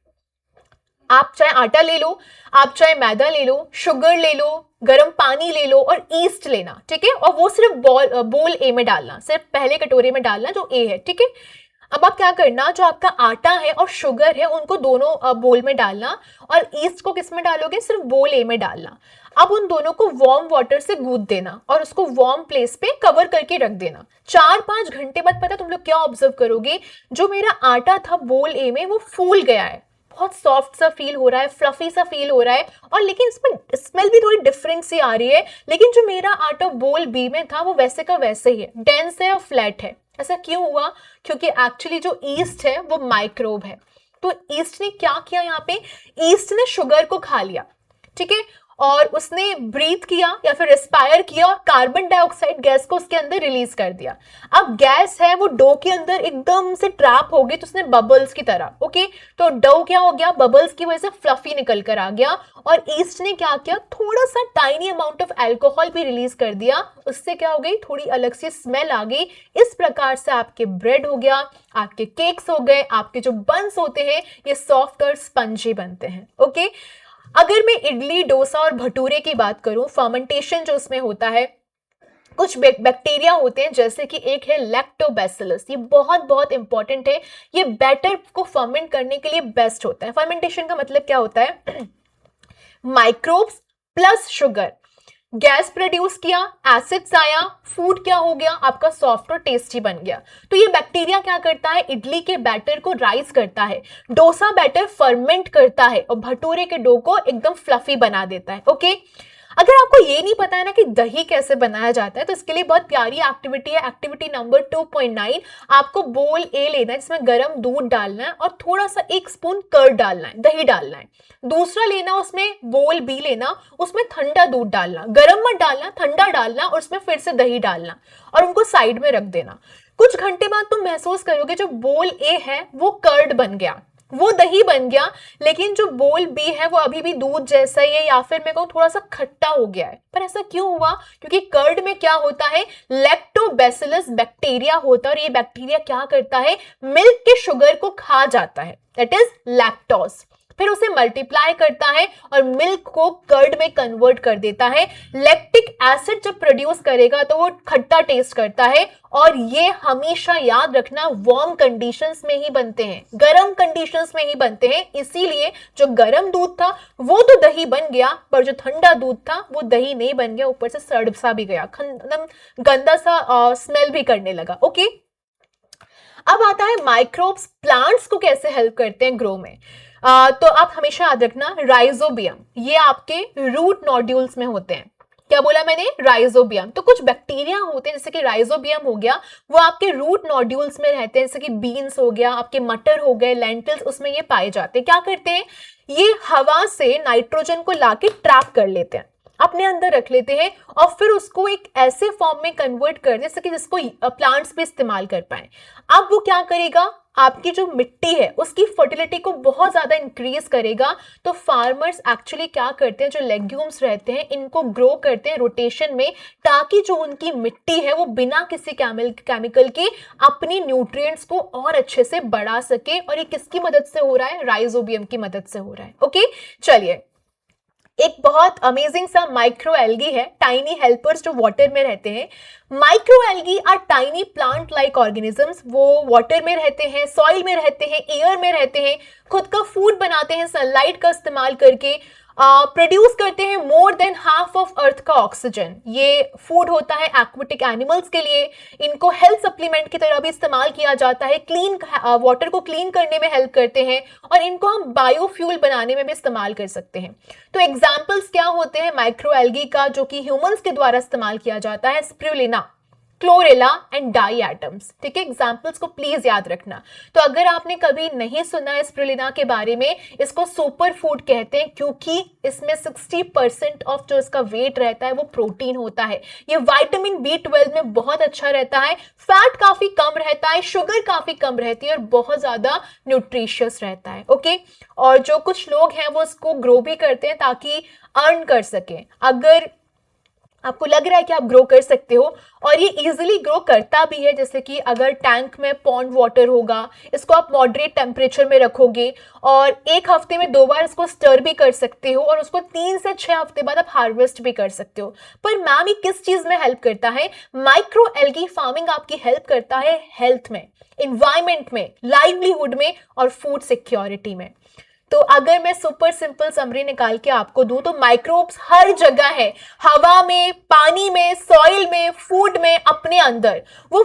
आप चाहे आटा ले लो, आप चाहे मैदा ले लो, शुगर ले लो, गर्म पानी ले लो और ईस्ट लेना, ठीक है। और वो सिर्फ बोल ए में डालना, सिर्फ पहले कटोरे में डालना जो ए है, ठीक है। अब आप क्या करना, जो आपका आटा है और शुगर है उनको दोनों बोल में डालना, और ईस्ट को किस में डालोगे, सिर्फ बोल ए में डालना। अब उन दोनों को वार्म वाटर से गूंथ देना और उसको वार्म प्लेस पे कवर करके रख देना। 4-5 घंटे बाद पता तुम लोग क्या ऑब्जर्व करोगे, जो मेरा आटा था बोल ए में वो फूल गया है, बहुत सॉफ्ट सा फील हो रहा है, फ्लफी सा फील हो रहा है, और लेकिन इसमें स्मेल भी थोड़ी डिफरेंट सी आ रही है। लेकिन जो मेरा आटा बोल बी में था वो वैसे का वैसे ही है, डेंस है और फ्लैट है। ऐसा क्यों हुआ, क्योंकि एक्चुअली जो ईस्ट है वो माइक्रोब है। तो ईस्ट ने क्या किया, यहाँ पे ईस्ट ने शुगर को खा लिया, ठीक है, और उसने ब्रीथ किया या फिर रेस्पायर किया और कार्बन डाइऑक्साइड गैस को उसके अंदर रिलीज कर दिया। अब गैस है वो डो के अंदर एकदम से ट्रैप हो गई, तो उसने बबल्स की तरह, ओके, तो डो क्या हो गया, बबल्स की वजह से फ्लफी निकल कर आ गया। और ईस्ट ने क्या किया, थोड़ा सा टाइनी अमाउंट ऑफ अल्कोहल भी रिलीज कर दिया, उससे क्या हो गई, थोड़ी अलग सी स्मेल आ गई। इस प्रकार से आपके ब्रेड हो गया, आपके केक्स हो गए, आपके जो बंस होते हैं ये सॉफ्ट और स्पंजी बनते हैं, ओके। अगर मैं इडली, डोसा और भटूरे की बात करूं, फर्मेंटेशन जो उसमें होता है, कुछ बैक्टीरिया होते हैं, जैसे कि एक है लैक्टोबैसिलस, ये बहुत बहुत इंपॉर्टेंट है, ये बैटर को फर्मेंट करने के लिए बेस्ट होता है। फर्मेंटेशन का मतलब क्या होता है, microbes plus sugar, gas produce किया, एसिड्स आया, फूड क्या हो गया आपका, सॉफ्ट और टेस्टी बन गया। तो ये बैक्टीरिया क्या करता है, इडली के बैटर को राइज करता है, डोसा बैटर फर्मेंट करता है, और भटूरे के डो को एकदम फ्लफी बना देता है, ओके। अगर आपको ये नहीं पता है ना कि दही कैसे बनाया जाता है, तो इसके लिए बहुत प्यारी एक्टिविटी है, एक्टिविटी नंबर 2.9। आपको बोल ए लेना है, जिसमें गर्म दूध डालना है और थोड़ा सा 1 स्पून कर्ड डालना है, दही डालना है। दूसरा लेना, उसमें बोल बी लेना, उसमें ठंडा दूध डालना, गर्म मत डालना, ठंडा डालना, और उसमें फिर से दही डालना, और उनको साइड में रख देना। कुछ घंटे बाद तुम महसूस करोगे जो बोल ए है वो कर्ड बन गया, वो दही बन गया, लेकिन जो बोल बी है वो अभी भी दूध जैसा ही है, या फिर मैं कहूं थोड़ा सा खट्टा हो गया है। पर ऐसा क्यों हुआ, क्योंकि कर्ड में क्या होता है, लैक्टोबैसिलस बैक्टीरिया होता है, और ये बैक्टीरिया क्या करता है, मिल्क के शुगर को खा जाता है, दैट इज लैक्टोज, फिर उसे मल्टीप्लाई करता है और मिल्क को कर्ड में कन्वर्ट कर देता है। लैक्टिक एसिड जब प्रोड्यूस करेगा तो वो खट्टा टेस्ट करता है, और ये हमेशा याद रखना वार्म कंडीशंस में ही बनते हैं, गर्म कंडीशंस में ही बनते हैं। इसीलिए जो गर्म दूध था वो तो दही बन गया, पर जो ठंडा दूध था वो दही नहीं बन गया, ऊपर से सड़ सा भी गया, एकदम गंदा सा स्मेल भी करने लगा, ओके। अब आता है माइक्रोब्स प्लांट्स को कैसे हेल्प करते हैं ग्रो में। तो आप हमेशा याद रखना, राइजोबियम ये आपके रूट नोड्यूल्स में होते हैं। क्या बोला मैंने, राइजोबियम। तो कुछ बैक्टीरिया होते हैं, जैसे कि राइजोबियम हो गया, वो आपके रूट नोड्यूल्स में रहते हैं, जैसे कि बीन्स हो गया, आपके मटर हो गए, लेंटिल्स, उसमें ये पाए जाते हैं। क्या करते हैं, ये हवा से नाइट्रोजन को लाके ट्रैप कर लेते हैं, अपने अंदर रख लेते हैं, और फिर उसको एक ऐसे फॉर्म में कन्वर्ट कर दे सके जिसको प्लांट्स पे इस्तेमाल कर पाए। अब वो क्या करेगा, आपकी जो मिट्टी है उसकी फर्टिलिटी को बहुत ज्यादा इंक्रीज करेगा। तो फार्मर्स एक्चुअली क्या करते हैं, जो लेग्यूम्स रहते हैं इनको ग्रो करते हैं रोटेशन में, ताकि जो उनकी मिट्टी है वो बिना किसी केमिकल के अपनी न्यूट्रिएंट्स को और अच्छे से बढ़ा सके। और ये किसकी मदद से हो रहा है, राइजोबियम की मदद से हो रहा है, ओके। चलिए, एक बहुत अमेजिंग सा माइक्रो एल्गी है, टाइनी हेल्पर्स जो वाटर में रहते हैं। Micro algae are tiny plant like organisms, वो वाटर में रहते हैं, सॉइल में रहते हैं, एयर में रहते हैं, खुद का फूड बनाते हैं सनलाइट का इस्तेमाल करके, प्रोड्यूस करते हैं more than half of earth का ऑक्सीजन। ये फूड होता है एक्वेटिक एनिमल्स के लिए, इनको हेल्थ सप्लीमेंट की तरह भी इस्तेमाल किया जाता है, क्लीन वाटर को क्लीन करने में हेल्प करते हैं, और इनको हम बायोफ्यूल बनाने में भी इस्तेमाल कर सकते हैं। तो एग्जाम्पल्स क्या होते हैं माइक्रो एल्गी का, जो कि ह्यूमंस के द्वारा इस्तेमाल किया जाता है, spirulina, chlorella and diatoms, ठीक है। एग्जाम्पल्स को प्लीज याद रखना। तो अगर आपने कभी नहीं सुना है स्पिरुलिना के बारे में, इसको सुपर फूड कहते हैं, क्योंकि इसमें 60% ऑफ जो इसका वेट रहता है वो प्रोटीन होता है। ये विटामिन B12 में बहुत अच्छा रहता है, फैट काफी कम रहता है, शुगर काफी कम रहती है, और बहुत ज्यादा न्यूट्रिशियस रहता है, ओके। और जो कुछ लोग हैं वो इसको ग्रो भी करते हैं ताकि अर्न कर सके। अगर आपको लग रहा है कि आप ग्रो कर सकते हो, और ये इजीली ग्रो करता भी है। जैसे कि अगर टैंक में पॉन्ड वाटर होगा, इसको आप मॉडरेट टेम्परेचर में रखोगे और 1 हफ्ते में 2 बार इसको स्टर भी कर सकते हो, और उसको 3 से 6 हफ्ते बाद आप हार्वेस्ट भी कर सकते हो। पर मैम ये किस चीज में हेल्प करता है? माइक्रो एल्गी फार्मिंग आपकी हेल्प करता है हेल्थ में, इन्वायरमेंट में, लाइवलीहुड में और फूड सिक्योरिटी में। तो अगर मैं सुपर सिंपल समरी निकाल के आपको दूं तो माइक्रोब्स हर जगह है, हवा में, पानी में, सॉइल में, फूड में, अपने अंदर। वो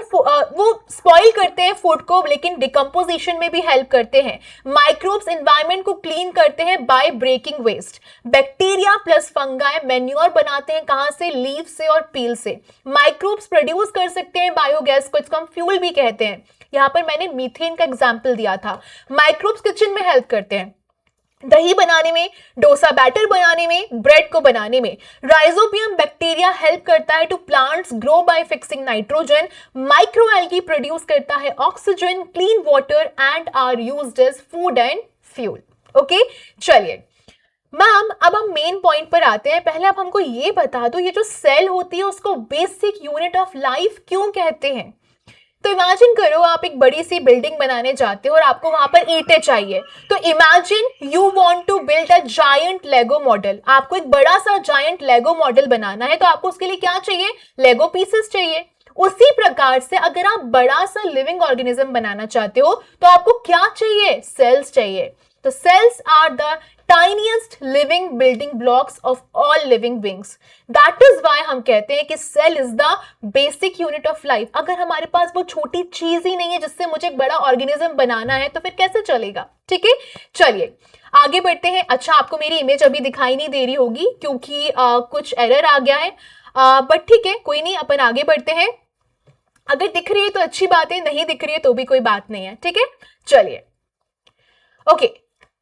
स्पॉइल करते हैं फूड को, लेकिन डिकम्पोजिशन में भी हेल्प करते हैं। माइक्रोब्स एनवायरनमेंट को क्लीन करते हैं by breaking waste. Bacteria plus fungi manure बनाते हैं, कहां से? लीव से और पील से। माइक्रोब्स प्रोड्यूस कर सकते हैं बायोगैस को, इसको हम फ्यूल भी कहते हैं। यहां पर मैंने मीथेन का एग्जाम्पल दिया था। माइक्रोब्स किचन में हेल्प करते हैं, दही बनाने में, डोसा बैटर बनाने में, ब्रेड को बनाने में। राइजोबियम बैक्टीरिया हेल्प करता है to plants grow by fixing nitrogen. Microalgae produce करता है oxygen, clean water and are used as food and fuel. Okay, चलिए मैम अब हम मेन पॉइंट पर आते हैं। पहले आप हमको ये बता दो, ये जो सेल होती है उसको बेसिक यूनिट ऑफ लाइफ क्यों कहते हैं? तो इमेजिन करो आप एक बड़ी सी बिल्डिंग बनाने जाते हो और आपको वहां पर ईंटें चाहिए। तो imagine you want to build a giant Lego model. आपको एक बड़ा सा जायंट लेगो मॉडल बनाना है, तो आपको उसके लिए क्या चाहिए? लेगो पीसेस चाहिए। उसी प्रकार से अगर आप बड़ा सा लिविंग ऑर्गेनिज्म बनाना चाहते हो तो आपको क्या चाहिए? सेल्स चाहिए। तो cells are the tiniest living building blocks of all living beings. That is why हम कहते हैं कि cell is the basic unit of life. अगर हमारे पास वो छोटी चीज ही नहीं है जिससे मुझे एक बड़ा ऑर्गेनिज्म बनाना है तो फिर कैसे चलेगा? ठीक है, चलिए आगे बढ़ते हैं। अच्छा, आपको मेरी इमेज अभी दिखाई नहीं दे रही होगी क्योंकि कुछ एरर आ गया है, बट ठीक है, कोई नहीं, अपन आगे बढ़ते हैं। अगर दिख रही है तो अच्छी बात है, नहीं दिख रही है तो भी कोई बात नहीं है। ठीक है, चलिए okay.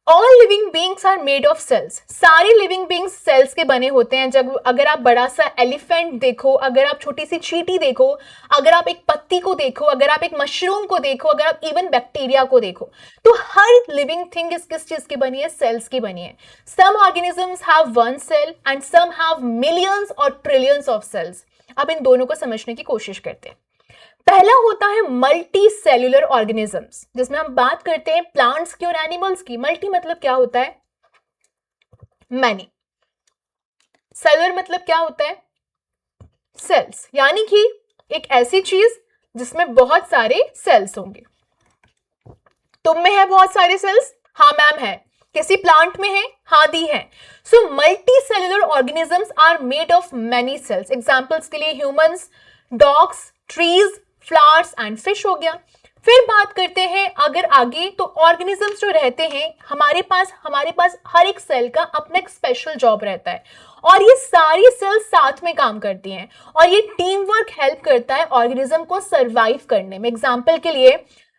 All living beings are made of cells. सारी लिविंग बींग्स सेल्स के बने होते हैं। जब अगर आप बड़ा सा एलिफेंट देखो, अगर आप छोटी सी चींटी देखो, अगर आप एक पत्ती को देखो, अगर आप एक मशरूम को देखो, अगर आप इवन बैक्टीरिया को देखो, तो हर लिविंग थिंग किस चीज की बनी है? सेल्स की बनी है। Some organisms have one cell and some have millions और ट्रिलियंस ऑफ सेल्स। अब इन दोनों को समझने की कोशिश करते हैं। पहला होता है मल्टी सेल्यूलर ऑर्गेनिजम्स, जिसमें हम बात करते हैं प्लांट्स की और एनिमल्स की। मल्टी मतलब क्या होता है? मैनी। सेल्यूलर मतलब क्या होता है? सेल्स, यानी कि एक ऐसी चीज जिसमें बहुत सारे सेल्स होंगे। तुम में है बहुत सारे सेल्स? हाँ मैम है। किसी प्लांट में है? हाँ दी है। So multi cellular organisms are made of many cells. Examples के लिए humans, dogs, trees, flowers and fish हो गया। फिर बात करते हैं अगर आगे, तो ऑर्गेनिजम्स जो रहते हैं हमारे पास हर एक सेल का अपना एक स्पेशल जॉब रहता है, और ये सारी सेल्स साथ में काम करती हैं, और ये टीम वर्क हेल्प करता है ऑर्गेनिज्म को सरवाइव करने में। एग्जाम्पल के लिए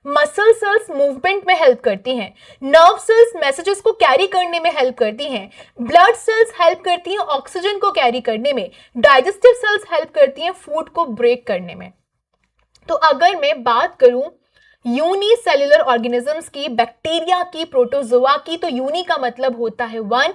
मसल सेल्स मूवमेंट में हेल्प करती हैं, नर्व सेल्स मैसेजेस को कैरी करने में हेल्प करती हैं, ब्लड सेल्स हेल्प करती हैं ऑक्सीजन को कैरी करने में, डाइजेस्टिव सेल्स हेल्प करती हैं फूड को ब्रेक करने में। तो अगर मैं बात करूं यूनिसेल्युलर ऑर्गेनिजम्स की, बैक्टीरिया की, प्रोटोजोआ की, तो यूनि का मतलब होता है वन,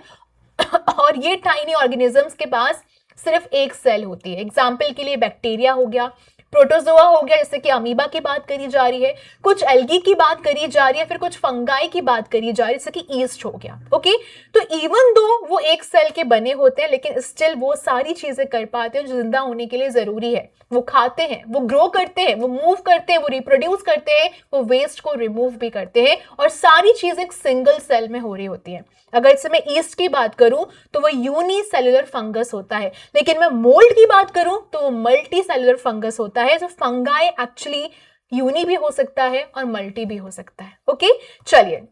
और ये टाइनी ऑर्गेनिजम्स के पास सिर्फ एक सेल होती है। एग्जाम्पल के लिए बैक्टीरिया हो गया, प्रोटोजोआ हो गया, जैसे कि अमीबा की बात करी जा रही है, कुछ एल्गी की बात करी जा रही है, फिर कुछ फंगाई की बात करी जा रही है, जैसे कि ईस्ट हो गया। ओके, तो इवन दो वो एक सेल के बने होते हैं, लेकिन स्टिल वो सारी चीजें कर पाते हैं जो जिंदा होने के लिए जरूरी है। वो खाते हैं, वो ग्रो करते हैं, वो मूव करते हैं, वो रिप्रोड्यूस करते हैं, वो वेस्ट को रिमूव भी करते हैं, और सारी चीजें एक सिंगल सेल में हो रही होती हैं। अगर इससे मैं ईस्ट की बात करूं तो वो यूनिसेल्युलर फंगस होता है, लेकिन मैं मोल्ड की बात करूं तो वो मल्टी सेल्युलर फंगस होता है। जो फंगाई एक्चुअली यूनि भी हो सकता है और मल्टी भी हो सकता है। ओके, चलिए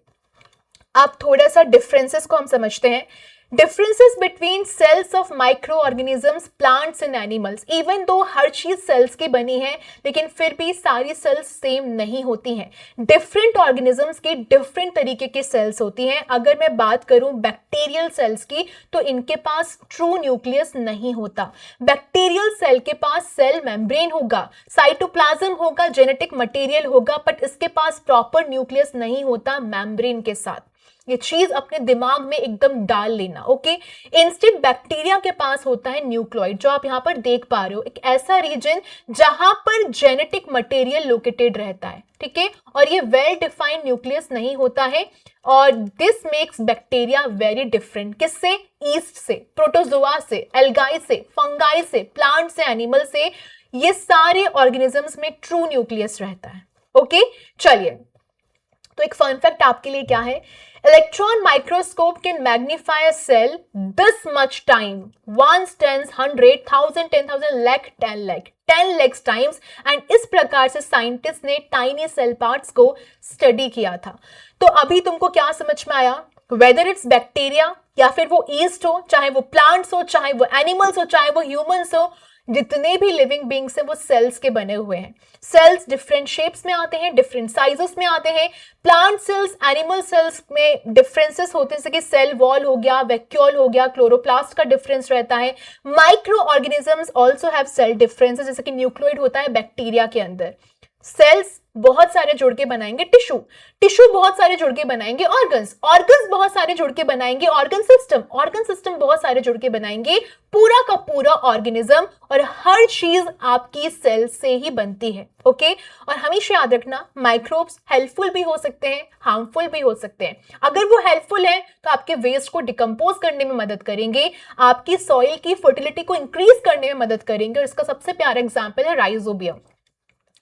अब थोड़ा सा डिफरेंसेस को हम समझते हैं। Differences between cells of microorganisms, plants and animals. Even though हर चीज सेल्स की बनी है, लेकिन फिर भी सारी सेल्स सेम नहीं होती हैं। डिफरेंट ऑर्गेनिजम्स की डिफरेंट तरीके की सेल्स होती हैं। अगर मैं बात करूं बैक्टीरियल सेल्स की, तो इनके पास ट्रू न्यूक्लियस नहीं होता। बैक्टीरियल सेल के पास सेल मेम्ब्रेन होगा, साइटोप्लाज्म होगा, जेनेटिक मटेरियल होगा, बट इसके पास प्रॉपर न्यूक्लियस नहीं होता मेम्ब्रेन के साथ। ये चीज अपने दिमाग में एकदम डाल लेना, ओके। इंस्टेड बैक्टीरिया के पास होता है न्यूक्लियोइड, जो आप यहाँ पर देख पा रहे हो, एक ऐसा रीजन जहां पर जेनेटिक मटेरियल लोकेटेड रहता है, ठीक है। और ये वेल डिफाइंड न्यूक्लियस नहीं होता है, और this makes bacteria very different. किससे? ईस्ट से, प्रोटोजोआ से, एल्गाई से, फंगाई से, प्लांट से, एनिमल से। ये सारे ऑर्गेनिजम्स में ट्रू न्यूक्लियस रहता है, ओके। चलिए, तो एक फन फैक्ट आपके लिए क्या है, electron microscope can magnify a cell this much time, 1 10 100 1000 10,000 lakh 10 lakh 10 lakh times. And इस प्रकार से साइंटिस्ट ने टाइनी सेल पार्ट्स को स्टडी किया था। तो अभी तुमको क्या समझ में आया? वेदर इट्स बैक्टीरिया या फिर वो ईस्ट हो, चाहे वो प्लांट्स हो, चाहे वो एनिमल्स हो, चाहे वो ह्यूमंस हो, जितने भी लिविंग बींग्स हैं वो सेल्स के बने हुए हैं। सेल्स डिफरेंट शेप्स में आते हैं, डिफरेंट साइजेस में आते हैं। प्लांट सेल्स, एनिमल सेल्स में डिफरेंसेस होते हैं, जैसे कि सेल वॉल हो गया, वैक्यूल हो गया, क्लोरोप्लास्ट का डिफरेंस रहता है। Micro organisms also have cell differences, जैसे कि न्यूक्लियोइड होता है बैक्टीरिया के अंदर। सेल्स बहुत सारे जुड़ के बनाएंगे टिश्यू, टिश्यू बहुत सारे जुड़ के बनाएंगे ऑर्गन्स, ऑर्गन्स बहुत सारे जुड़ के बनाएंगे ऑर्गन सिस्टम, ऑर्गन सिस्टम बहुत सारे जुड़ के बनाएंगे पूरा का पूरा ऑर्गेनिज्म। और हर चीज आपकी सेल से ही बनती है, ओके। और हमेशा याद रखना, माइक्रोब्स हेल्पफुल भी हो सकते हैं, हार्मफुल भी हो सकते हैं। अगर वो हेल्पफुल है तो आपके वेस्ट को डिकम्पोज करने में मदद करेंगे, आपकी सॉइल की फर्टिलिटी को इंक्रीज करने में मदद करेंगे। और इसका सबसे प्यारा एग्जाम्पल है राइजोबियम।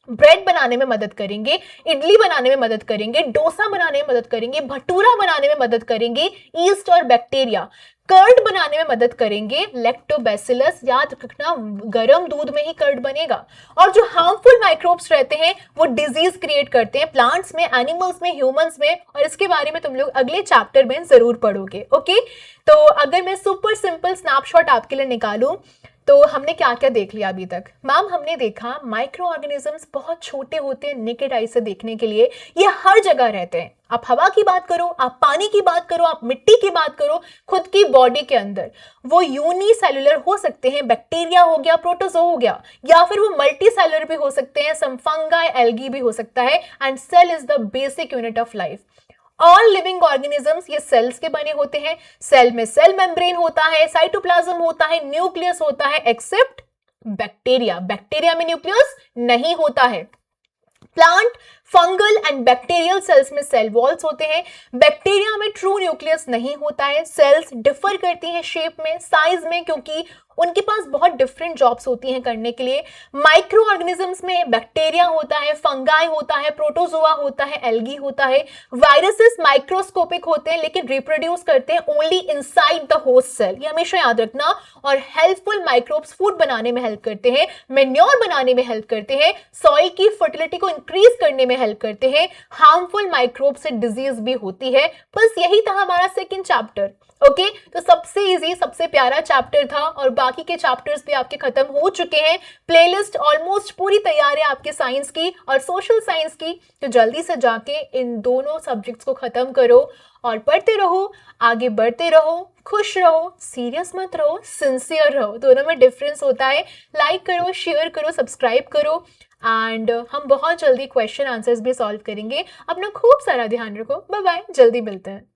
ब्रेड बनाने में मदद करेंगे, इडली बनाने में मदद करेंगे, डोसा बनाने में मदद करेंगे, भटूरा बनाने में मदद करेंगे ईस्ट और बैक्टीरिया। कर्ड बनाने में मदद करेंगे लैक्टोबैसिलस। याद रखना, गर्म दूध में ही कर्ड बनेगा। और जो हार्मफुल माइक्रोब्स रहते हैं वो डिजीज क्रिएट करते हैं प्लांट्स में, एनिमल्स में, ह्यूमंस में। और इसके बारे में तुम लोग अगले चैप्टर में जरूर पढ़ोगे, ओके। तो अगर मैं सुपर सिंपल स्नैपशॉट आपके लिए निकालूं, तो हमने क्या क्या देख लिया अभी तक? मैम, हमने देखा माइक्रो ऑर्गेनिजम्स बहुत छोटे होते हैं नेकेड आई से देखने के लिए, ये हर जगह रहते हैं। आप हवा की बात करो, आप पानी की बात करो, आप मिट्टी की बात करो, खुद की बॉडी के अंदर वो यूनिसेल्युलर हो सकते हैं, बैक्टीरिया हो गया, प्रोटोजो हो गया, या फिर वो मल्टी सेलुलर भी हो सकते हैं, सम फंगाई, एल्गी भी हो सकता है। And cell is the basic unit of life. All living organisms ये सेल्स के बने होते हैं। सेल में सेल मेम्ब्रेन होता है, साइटोप्लाज्म होता है, न्यूक्लियस होता है, एक्सेप्ट बैक्टीरिया। बैक्टीरिया में न्यूक्लियस नहीं होता है। Plant, fungal and bacterial cells में सेल वॉल्स होते हैं। बैक्टीरिया में ट्रू न्यूक्लियस नहीं होता है। सेल्स डिफर करती हैं शेप में, साइज में, क्योंकि उनके पास बहुत डिफरेंट जॉब्स होती हैं करने के लिए। माइक्रो ऑर्गेनिजम्स में बैक्टीरिया होता है, फंगाई होता है, प्रोटोजोआ होता है, एल्गी होता है। वायरसेस माइक्रोस्कोपिक होते हैं लेकिन रिप्रोड्यूस करते हैं only inside the host cell, ये हमेशा याद रखना। और हेल्पफुल माइक्रोब्स फूड बनाने में हेल्प करते हैं, मेन्योर बनाने में हेल्प करते हैं, सॉइल की फर्टिलिटी को इंक्रीज करने में हेल्प करते हैं। हार्मफुल माइक्रोब से डिजीज भी होती है। बस यही था हमारा सेकंड चैप्टर, ओके। तो सबसे इजी, सबसे प्यारा चैप्टर था, और बाकी के चैप्टर्स भी आपके खत्म हो चुके हैं। प्लेलिस्ट ऑलमोस्ट पूरी तैयार है आपके साइंस की और सोशल साइंस की। तो जल्दी से जाके इन दोनों सब्जेक्ट्स को खत्म करो और पढ़ते रहो, आगे बढ़ते रहो, खुश रहो, सीरियस मत रहो, सिंसियर रहो। दोनों में डिफरेंस होता है। लाइक करो, शेयर करो, सब्सक्राइब करो। एंड हम बहुत जल्दी क्वेश्चन आंसर्स भी सॉल्व करेंगे। अपना खूब सारा ध्यान रखो। बाय बाय, जल्दी मिलते हैं।